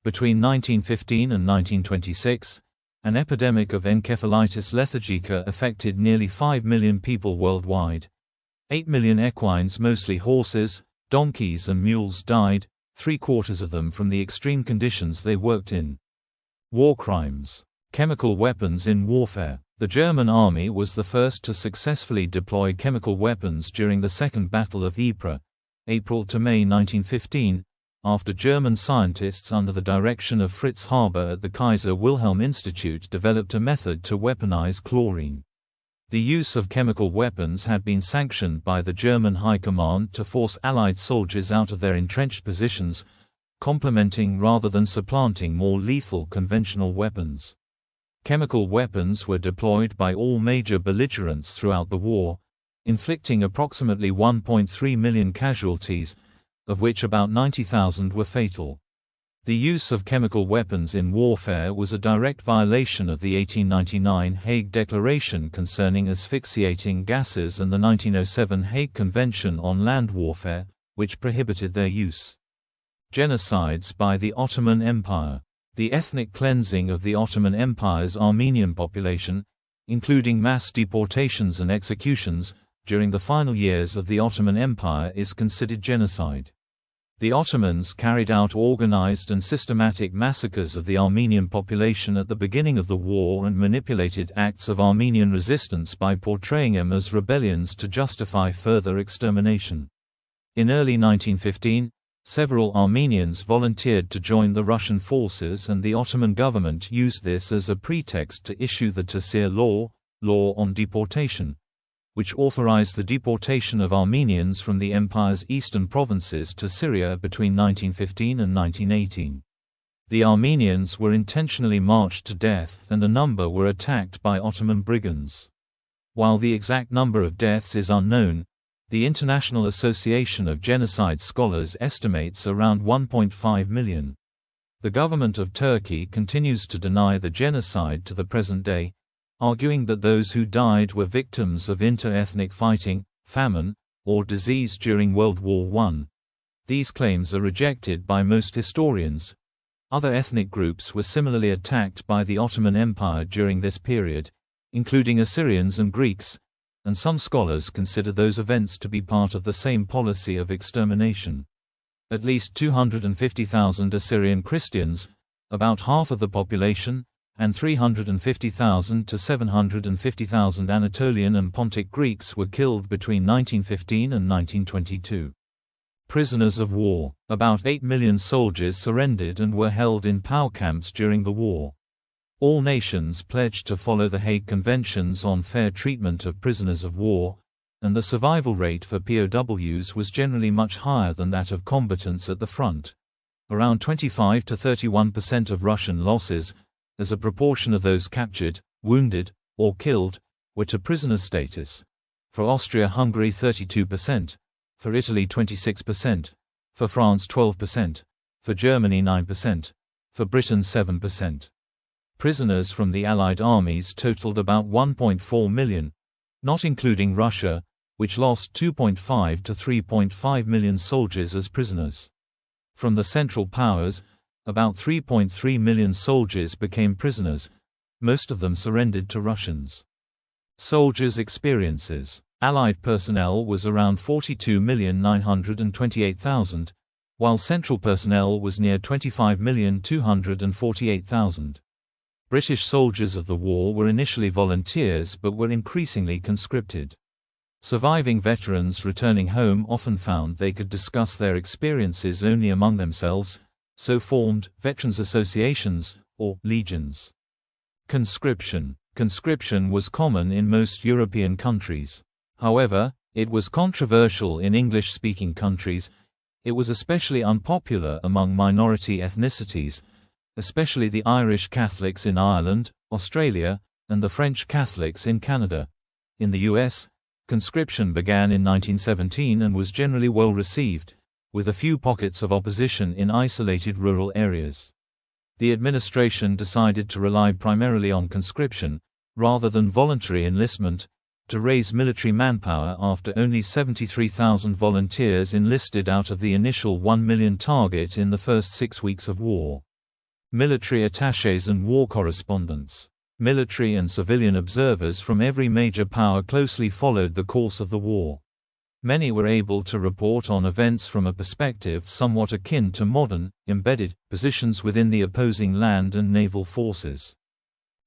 Between 1915 and 1926, An epidemic of encephalitis lethargica affected nearly 5 million people worldwide. 8 million equines, mostly horses, donkeys and mules, died, 3/4 of them from the extreme conditions they worked in. War crimes. Chemical weapons in warfare. The German army was the first to successfully deploy chemical weapons during the Second Battle of Ypres, April to May 1915, after German scientists under the direction of Fritz Haber at the Kaiser Wilhelm Institute developed a method to weaponize chlorine. The use of chemical weapons had been sanctioned by the German High Command to force Allied soldiers out of their entrenched positions, complementing rather than supplanting more lethal conventional weapons. Chemical weapons were deployed by all major belligerents throughout the war, inflicting approximately 1.3 million casualties, of which about 90,000 were fatal. The use of chemical weapons in warfare was a direct violation of the 1899 Hague Declaration concerning asphyxiating gases and the 1907 Hague Convention on Land Warfare, which prohibited their use. Genocides by the Ottoman Empire. The ethnic cleansing of the Ottoman Empire's Armenian population, including mass deportations and executions, during the final years of the Ottoman Empire is considered genocide. The Ottomans carried out organized and systematic massacres of the Armenian population at the beginning of the war and manipulated acts of Armenian resistance by portraying them as rebellions to justify further extermination. In early 1915, several Armenians volunteered to join the Russian forces, and the Ottoman government used this as a pretext to issue the Tasir Law on deportation, which authorized the deportation of Armenians from the empire's eastern provinces to Syria between 1915 and 1918. The Armenians were intentionally marched to death, and a number were attacked by Ottoman brigands. While the exact number of deaths is unknown, the International Association of Genocide Scholars estimates around 1.5 million. The government of Turkey continues to deny the genocide to the present day, arguing that those who died were victims of inter-ethnic fighting, famine, or disease during World War I. These claims are rejected by most historians. Other ethnic groups were similarly attacked by the Ottoman Empire during this period, including Assyrians and Greeks, and some scholars consider those events to be part of the same policy of extermination. At least 250,000 Assyrian Christians, about half of the population, and 350,000 to 750,000 Anatolian and Pontic Greeks were killed between 1915 and 1922. Prisoners of war. About 8 million soldiers surrendered and were held in POW camps during the war. All nations pledged to follow the Hague Conventions on fair treatment of prisoners of war, and the survival rate for POWs was generally much higher than that of combatants at the front. Around 25 to 31% of Russian losses, as a proportion of those captured, wounded, or killed, were to prisoner status. For Austria-Hungary 32%, for Italy 26%, for France 12%, for Germany 9%, for Britain 7%. Prisoners from the Allied armies totaled about 1.4 million, not including Russia, which lost 2.5 to 3.5 million soldiers as prisoners. From the Central Powers, about 3.3 million soldiers became prisoners, most of them surrendered to Russians. Soldiers' experiences. Allied personnel was around 42,928,000, while Central personnel was near 25,248,000. British soldiers of the war were initially volunteers but were increasingly conscripted. Surviving veterans returning home often found they could discuss their experiences only among themselves, so formed veterans associations, or legions. Conscription. Conscription was common in most European countries. However, it was controversial in English-speaking countries. It was especially unpopular among minority ethnicities, especially the Irish Catholics in Ireland, Australia, and the French Catholics in Canada. In the US, conscription began in 1917 and was generally well received, with a few pockets of opposition in isolated rural areas. The administration decided to rely primarily on conscription, rather than voluntary enlistment, to raise military manpower after only 73,000 volunteers enlisted out of the initial 1 million target in the first 6 weeks of war. Military attachés and war correspondents. Military and civilian observers from every major power closely followed the course of the war. Many were able to report on events from a perspective somewhat akin to modern, embedded, positions within the opposing land and naval forces.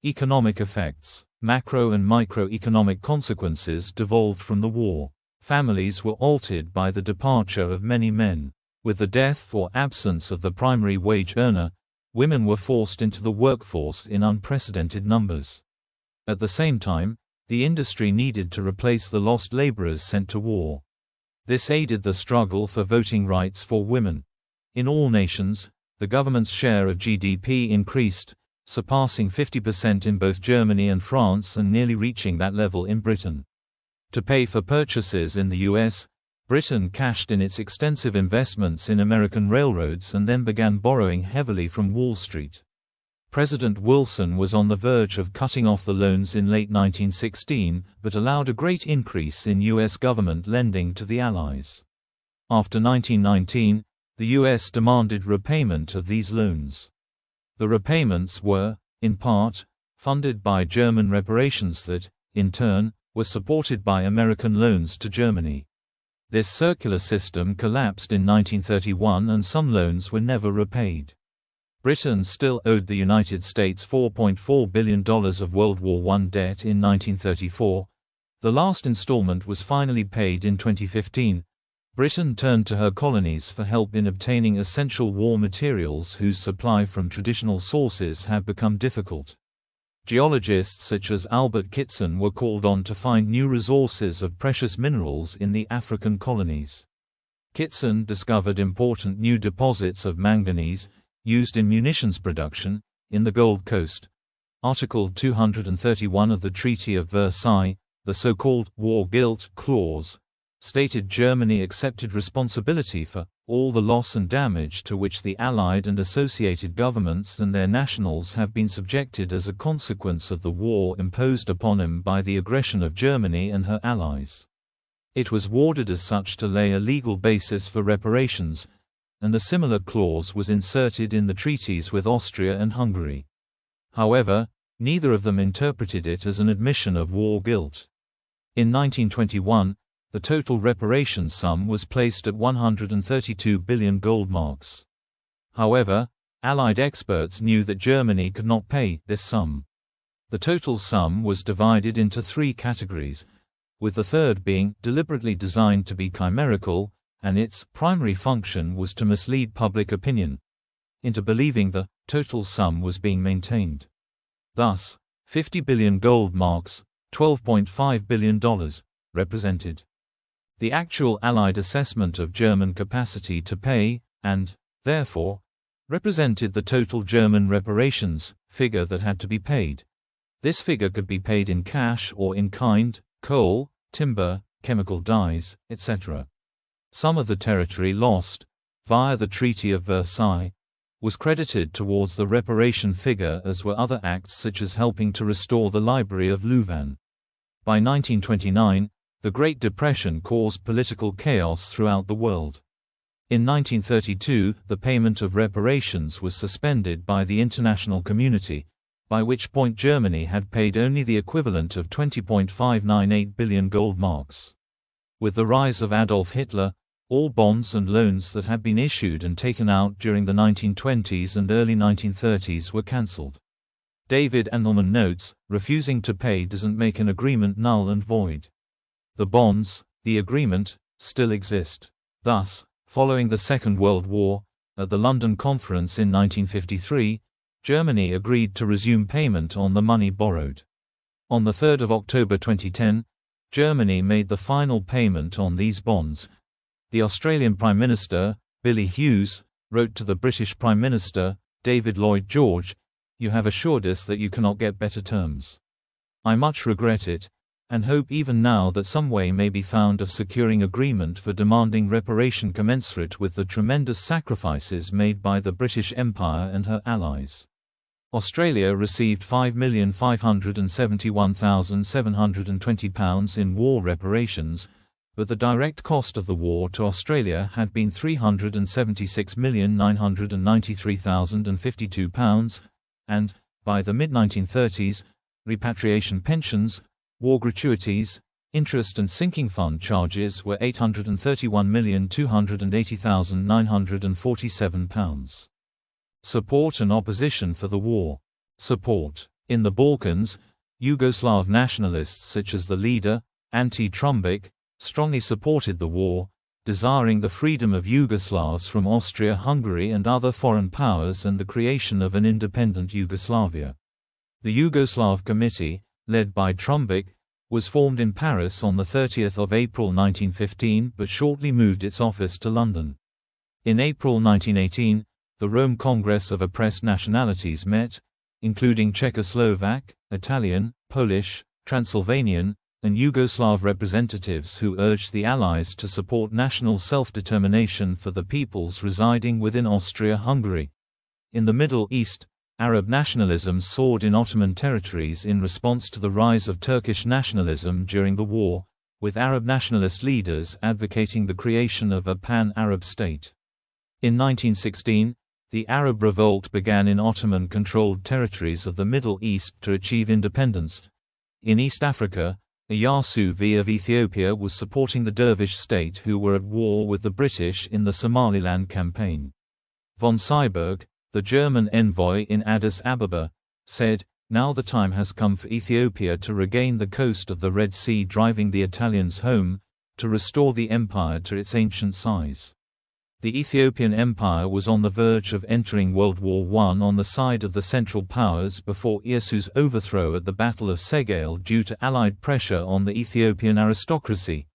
Economic effects. Macro and microeconomic consequences devolved from the war. Families were altered by the departure of many men. With the death or absence of the primary wage earner, women were forced into the workforce in unprecedented numbers. At the same time, the industry needed to replace the lost laborers sent to war. This aided the struggle for voting rights for women. In all nations, the government's share of GDP increased, surpassing 50% in both Germany and France and nearly reaching that level in Britain. To pay for purchases in the US, Britain cashed in its extensive investments in American railroads and then began borrowing heavily from Wall Street. President Wilson was on the verge of cutting off the loans in late 1916, but allowed a great increase in U.S. government lending to the Allies. After 1919, the U.S. demanded repayment of these loans. The repayments were, in part, funded by German reparations that, in turn, were supported by American loans to Germany. This circular system collapsed in 1931 and some loans were never repaid. Britain still owed the United States $4.4 billion of World War I debt in 1934. The last installment was finally paid in 2015. Britain turned to her colonies for help in obtaining essential war materials whose supply from traditional sources had become difficult. Geologists such as Albert Kitson were called on to find new resources of precious minerals in the African colonies. Kitson discovered important new deposits of manganese, used in munitions production, in the Gold Coast. Article 231 of the Treaty of Versailles, the so-called War Guilt Clause, stated Germany accepted responsibility for all the loss and damage to which the Allied and associated governments and their nationals have been subjected as a consequence of the war imposed upon them by the aggression of Germany and her allies. It was worded as such to lay a legal basis for reparations, and a similar clause was inserted in the treaties with Austria and Hungary. However, neither of them interpreted it as an admission of war guilt. In 1921, the total reparations sum was placed at 132 billion gold marks. However, Allied experts knew that Germany could not pay this sum. The total sum was divided into three categories, with the third being deliberately designed to be chimerical, and its primary function was to mislead public opinion into believing the total sum was being maintained. Thus, 50 billion gold marks, $12.5 billion, represented the actual Allied assessment of German capacity to pay, and, therefore, represented the total German reparations figure that had to be paid. This figure could be paid in cash or in kind, coal, timber, chemical dyes, etc. Some of the territory lost, via the Treaty of Versailles, was credited towards the reparation figure, as were other acts such as helping to restore the Library of Louvain. By 1929, the Great Depression caused political chaos throughout the world. In 1932, the payment of reparations was suspended by the international community, by which point Germany had paid only the equivalent of 20.598 billion gold marks. With the rise of Adolf Hitler, all bonds and loans that had been issued and taken out during the 1920s and early 1930s were cancelled. David Andelman notes, refusing to pay doesn't make an agreement null and void. The bonds, the agreement, still exist. Thus, following the Second World War, at the London Conference in 1953, Germany agreed to resume payment on the money borrowed. On 3 October 2010, Germany made the final payment on these bonds. The Australian Prime Minister, Billy Hughes, wrote to the British Prime Minister, David Lloyd George, "You have assured us that you cannot get better terms. I much regret it, and hope even now that some way may be found of securing agreement for demanding reparation commensurate with the tremendous sacrifices made by the British Empire and her allies." Australia received £5,571,720 in war reparations, but the direct cost of the war to Australia had been £376,993,052, and, by the mid-1930s, repatriation pensions, war gratuities, interest and sinking fund charges were £831,280,947. Support and opposition for the war. Support. In the Balkans, Yugoslav nationalists such as the leader, Ante Trumbic, strongly supported the war, desiring the freedom of Yugoslavs from Austria-Hungary and other foreign powers and the creation of an independent Yugoslavia. The Yugoslav Committee, led by Trumbic, was formed in Paris on 30 April 1915 but shortly moved its office to London. In April 1918, the Rome Congress of Oppressed Nationalities met, including Czechoslovak, Italian, Polish, Transylvanian, and Yugoslav representatives who urged the Allies to support national self-determination for the peoples residing within Austria-Hungary. In the Middle East, Arab nationalism soared in Ottoman territories in response to the rise of Turkish nationalism during the war, with Arab nationalist leaders advocating the creation of a pan-Arab state. In 1916, the Arab Revolt began in Ottoman-controlled territories of the Middle East to achieve independence. In East Africa, Iyasu V of Ethiopia was supporting the Dervish state who were at war with the British in the Somaliland campaign. Von Seyberg, the German envoy in Addis Ababa, said, "Now the time has come for Ethiopia to regain the coast of the Red Sea, driving the Italians home, to restore the empire to its ancient size." The Ethiopian Empire was on the verge of entering World War I on the side of the Central Powers before Iyasu's overthrow at the Battle of Segale due to Allied pressure on the Ethiopian aristocracy.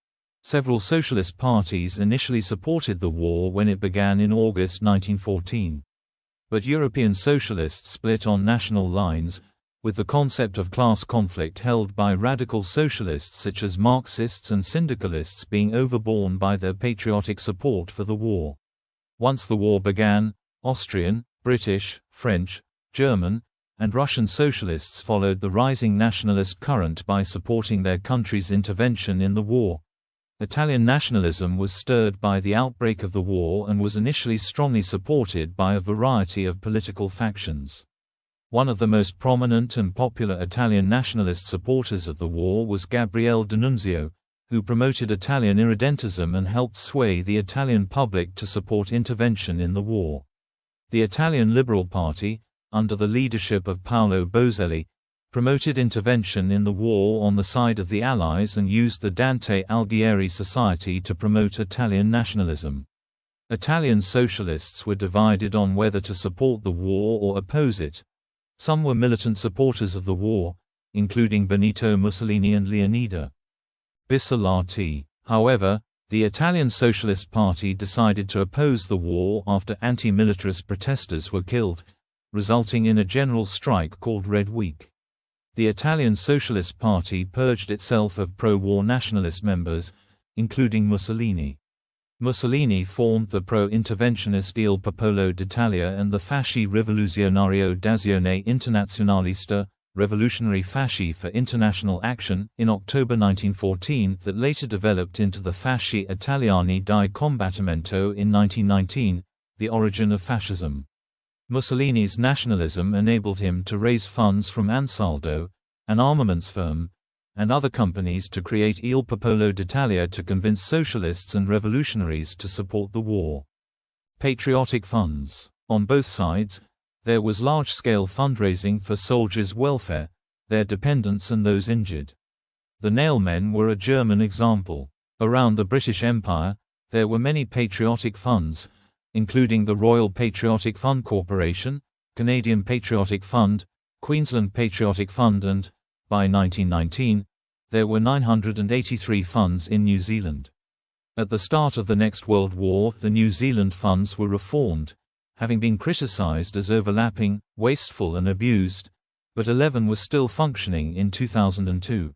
Several socialist parties initially supported the war when it began in August 1914. But European socialists split on national lines, with the concept of class conflict held by radical socialists such as Marxists and syndicalists being overborne by their patriotic support for the war. Once the war began, Austrian, British, French, German, and Russian socialists followed the rising nationalist current by supporting their country's intervention in the war. Italian nationalism was stirred by the outbreak of the war and was initially strongly supported by a variety of political factions. One of the most prominent and popular Italian nationalist supporters of the war was Gabriele D'Annunzio, who promoted Italian irredentism and helped sway the Italian public to support intervention in the war. The Italian Liberal Party, under the leadership of Paolo Boselli, promoted intervention in the war on the side of the Allies and used the Dante Alighieri Society to promote Italian nationalism. Italian socialists were divided on whether to support the war or oppose it. Some were militant supporters of the war, including Benito Mussolini and Leonida Bissolati. However, the Italian Socialist Party decided to oppose the war after anti-militarist protesters were killed, resulting in a general strike called Red Week. The Italian Socialist Party purged itself of pro-war nationalist members, including Mussolini. Mussolini formed the pro-interventionist Il Popolo d'Italia and the Fasci Rivoluzionario d'Azione Internazionalista, Revolutionary Fasci for International Action, in October 1914 that later developed into the Fasci Italiani di Combattimento in 1919, the origin of fascism. Mussolini's nationalism enabled him to raise funds from Ansaldo, an armaments firm, and other companies to create Il Popolo d'Italia to convince socialists and revolutionaries to support the war. Patriotic funds. On both sides, there was large-scale fundraising for soldiers' welfare, their dependents and those injured. The nailmen were a German example. Around the British Empire, there were many patriotic funds, including the Royal Patriotic Fund Corporation, Canadian Patriotic Fund, Queensland Patriotic Fund and, by 1919, there were 983 funds in New Zealand. At the start of the next World War, the New Zealand funds were reformed, having been criticised as overlapping, wasteful and abused, but 11 were still functioning in 2002.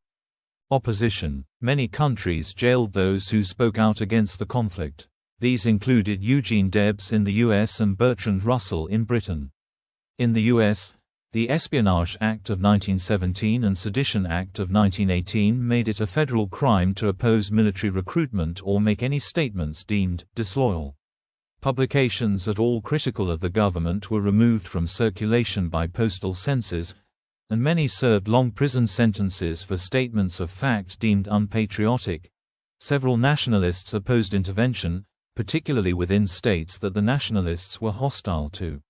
Opposition. Many countries jailed those who spoke out against the conflict. These included Eugene Debs in the US and Bertrand Russell in Britain. In the US, the Espionage Act of 1917 and Sedition Act of 1918 made it a federal crime to oppose military recruitment or make any statements deemed disloyal. Publications at all critical of the government were removed from circulation by postal censors, and many served long prison sentences for statements of fact deemed unpatriotic. Several nationalists opposed intervention, particularly within states that the nationalists were hostile to.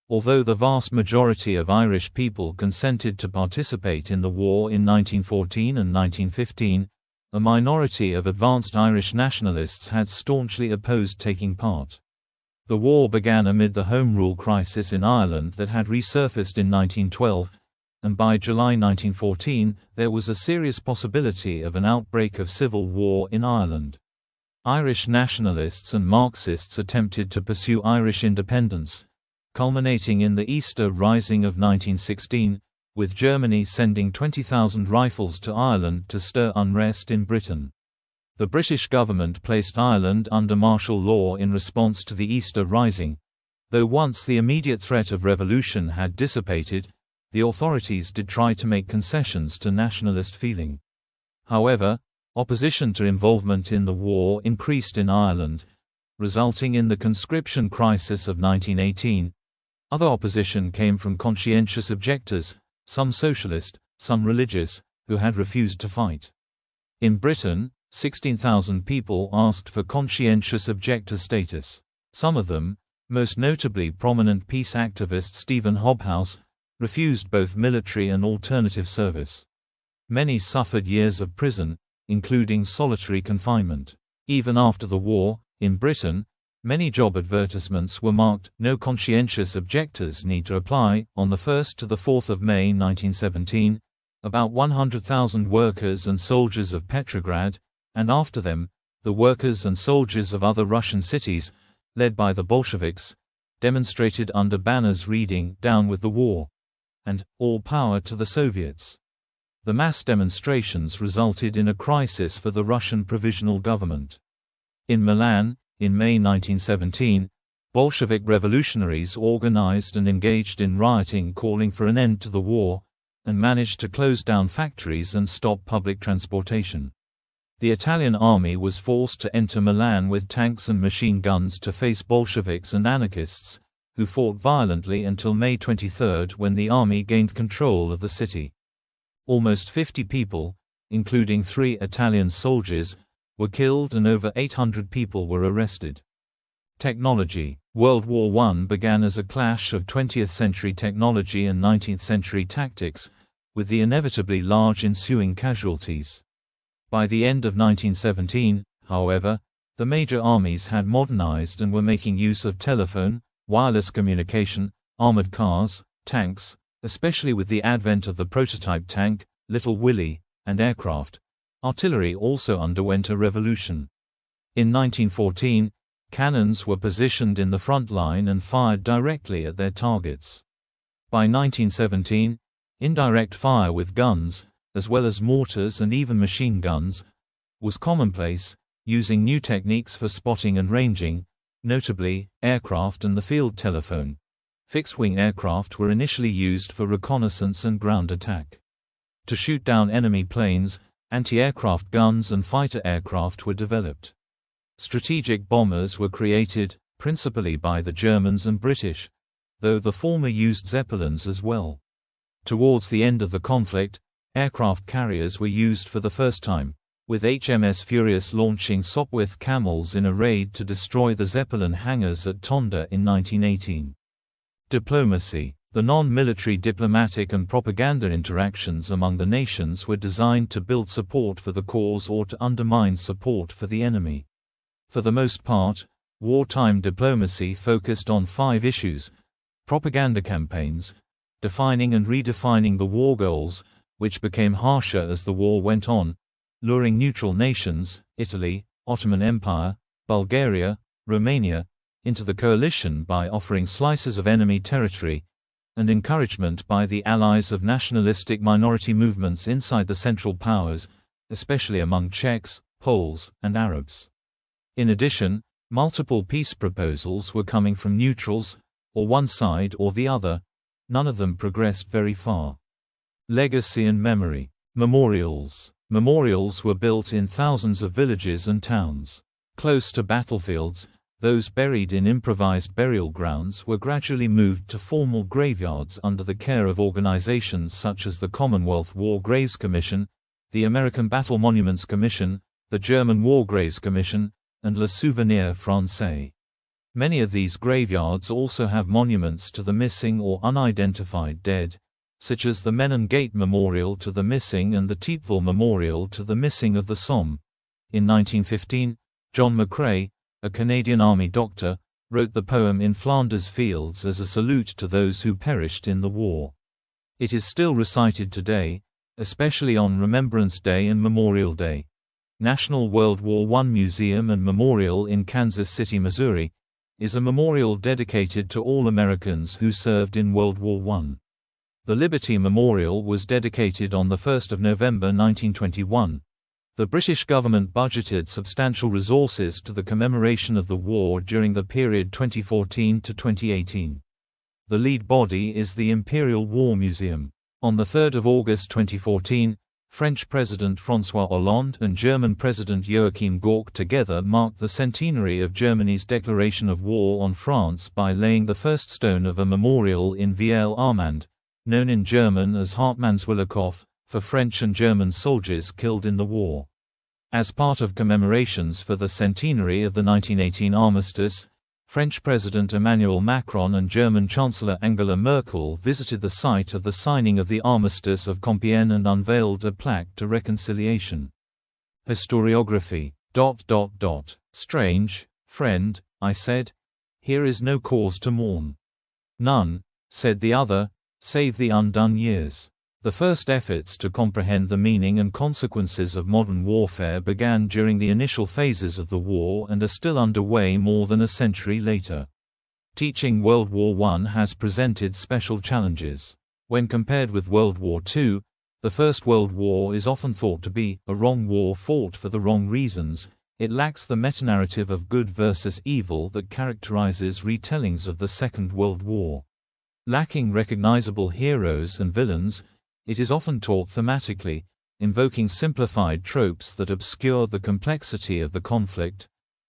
Although the vast majority of Irish people consented to participate in the war in 1914 and 1915, a minority of advanced Irish nationalists had staunchly opposed taking part. The war began amid the Home Rule crisis in Ireland that had resurfaced in 1912, and by July 1914 there was a serious possibility of an outbreak of civil war in Ireland. Irish nationalists and Marxists attempted to pursue Irish independence, culminating in the Easter Rising of 1916, with Germany sending 20,000 rifles to Ireland to stir unrest in Britain. The British government placed Ireland under martial law in response to the Easter Rising. Though once the immediate threat of revolution had dissipated, the authorities did try to make concessions to nationalist feeling. However, opposition to involvement in the war increased in Ireland, resulting in the conscription crisis of 1918. Other opposition came from conscientious objectors, some socialist, some religious, who had refused to fight. In Britain, 16,000 people asked for conscientious objector status. Some of them, most notably prominent peace activist Stephen Hobhouse, refused both military and alternative service. Many suffered years of prison, including solitary confinement. Even after the war, in Britain, many job advertisements were marked, "No conscientious objectors need to apply." On the 1st to the 4th of May 1917, about 100,000 workers and soldiers of Petrograd, and after them, the workers and soldiers of other Russian cities, led by the Bolsheviks, demonstrated under banners reading, "Down with the war," and "All power to the Soviets." The mass demonstrations resulted in a crisis for the Russian Provisional Government. In Milan, in May 1917, Bolshevik revolutionaries organized and engaged in rioting calling for an end to the war, and managed to close down factories and stop public transportation. The Italian army was forced to enter Milan with tanks and machine guns to face Bolsheviks and anarchists, who fought violently until May 23 when the army gained control of the city. Almost 50 people, including 3 Italian soldiers, were killed and over 800 people were arrested. Technology. World War I began as a clash of 20th-century technology and 19th-century tactics, with the inevitably large ensuing casualties. By the end of 1917, however, the major armies had modernized and were making use of telephone, wireless communication, armored cars, tanks, especially with the advent of the prototype tank, Little Willie, and aircraft. Artillery also underwent a revolution. In 1914, cannons were positioned in the front line and fired directly at their targets. By 1917, indirect fire with guns, as well as mortars and even machine guns, was commonplace, using new techniques for spotting and ranging, notably, aircraft and the field telephone. Fixed-wing aircraft were initially used for reconnaissance and ground attack. To shoot down enemy planes, anti-aircraft guns and fighter aircraft were developed. Strategic bombers were created, principally by the Germans and British, though the former used Zeppelins as well. Towards the end of the conflict, aircraft carriers were used for the first time, with HMS Furious launching Sopwith Camels in a raid to destroy the Zeppelin hangars at Tonda in 1918. Diplomacy. The non-military diplomatic and propaganda interactions among the nations were designed to build support for the cause or to undermine support for the enemy. For the most part, wartime diplomacy focused on 5 issues: propaganda campaigns, defining and redefining the war goals, which became harsher as the war went on, luring neutral nations, Italy, Ottoman Empire, Bulgaria, Romania, into the coalition by offering slices of enemy territory, and encouragement by the allies of nationalistic minority movements inside the Central Powers, especially among Czechs, Poles, and Arabs. In addition, multiple peace proposals were coming from neutrals, or one side or the other. None of them progressed very far. Legacy and memory. Memorials. Memorials were built in thousands of villages and towns. Close to battlefields, Those buried in improvised burial grounds were gradually moved to formal graveyards under the care of organizations such as the Commonwealth War Graves Commission, the American Battle Monuments Commission, the German War Graves Commission, and Le Souvenir Français. Many of these graveyards also have monuments to the missing or unidentified dead, such as the Menin Gate Memorial to the Missing and the Tietville Memorial to the Missing of the Somme. In 1915, John McCrae, a Canadian Army doctor, wrote the poem In Flanders Fields as a salute to those who perished in the war. It is still recited today, especially on Remembrance Day and Memorial Day. National World War I Museum and Memorial in Kansas City, Missouri, is a memorial dedicated to all Americans who served in World War I. The Liberty Memorial was dedicated on 1 November 1921. The British government budgeted substantial resources to the commemoration of the war during the period 2014 to 2018. The lead body is the Imperial War Museum. On 3 August 2014, French President François Hollande and German President Joachim Gauck together marked the centenary of Germany's declaration of war on France by laying the first stone of a memorial in Viel-Armand, known in German as Hartmannswillerkopf, for French and German soldiers killed in the war. As part of commemorations for the centenary of the 1918 armistice, French President Emmanuel Macron and German Chancellor Angela Merkel visited the site of the signing of the Armistice of Compiègne and unveiled a plaque to reconciliation. Historiography. Strange, friend, I said. Here is no cause to mourn. None, said the other, save the undone years. The first efforts to comprehend the meaning and consequences of modern warfare began during the initial phases of the war and are still underway more than a century later. Teaching World War I has presented special challenges. When compared with World War II, the First World War is often thought to be a wrong war fought for the wrong reasons. It lacks the metanarrative of good versus evil that characterizes retellings of the Second World War. Lacking recognizable heroes and villains, it is often taught thematically, invoking simplified tropes that obscure the complexity of the conflict.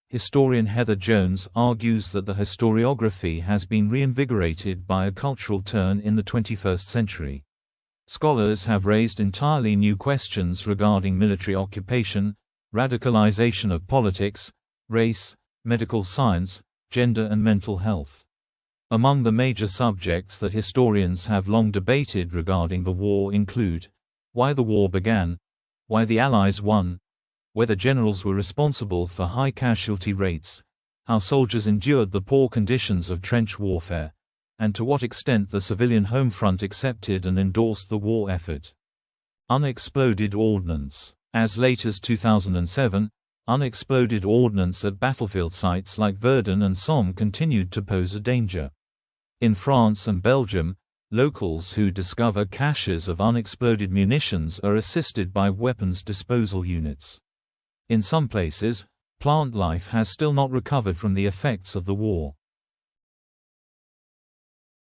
Historian Heather Jones argues that the historiography has been reinvigorated by a cultural turn in the 21st century. Scholars have raised entirely new questions regarding military occupation, radicalization of politics, race, medical science, gender and mental health. Among the major subjects that historians have long debated regarding the war include why the war began, why the Allies won, whether generals were responsible for high casualty rates, how soldiers endured the poor conditions of trench warfare, and to what extent the civilian home front accepted and endorsed the war effort. Unexploded ordnance. As late as 2007, unexploded ordnance at battlefield sites like Verdun and Somme continued to pose a danger. In France and Belgium, locals who discover caches of unexploded munitions are assisted by weapons disposal units. In some places, plant life has still not recovered from the effects of the war.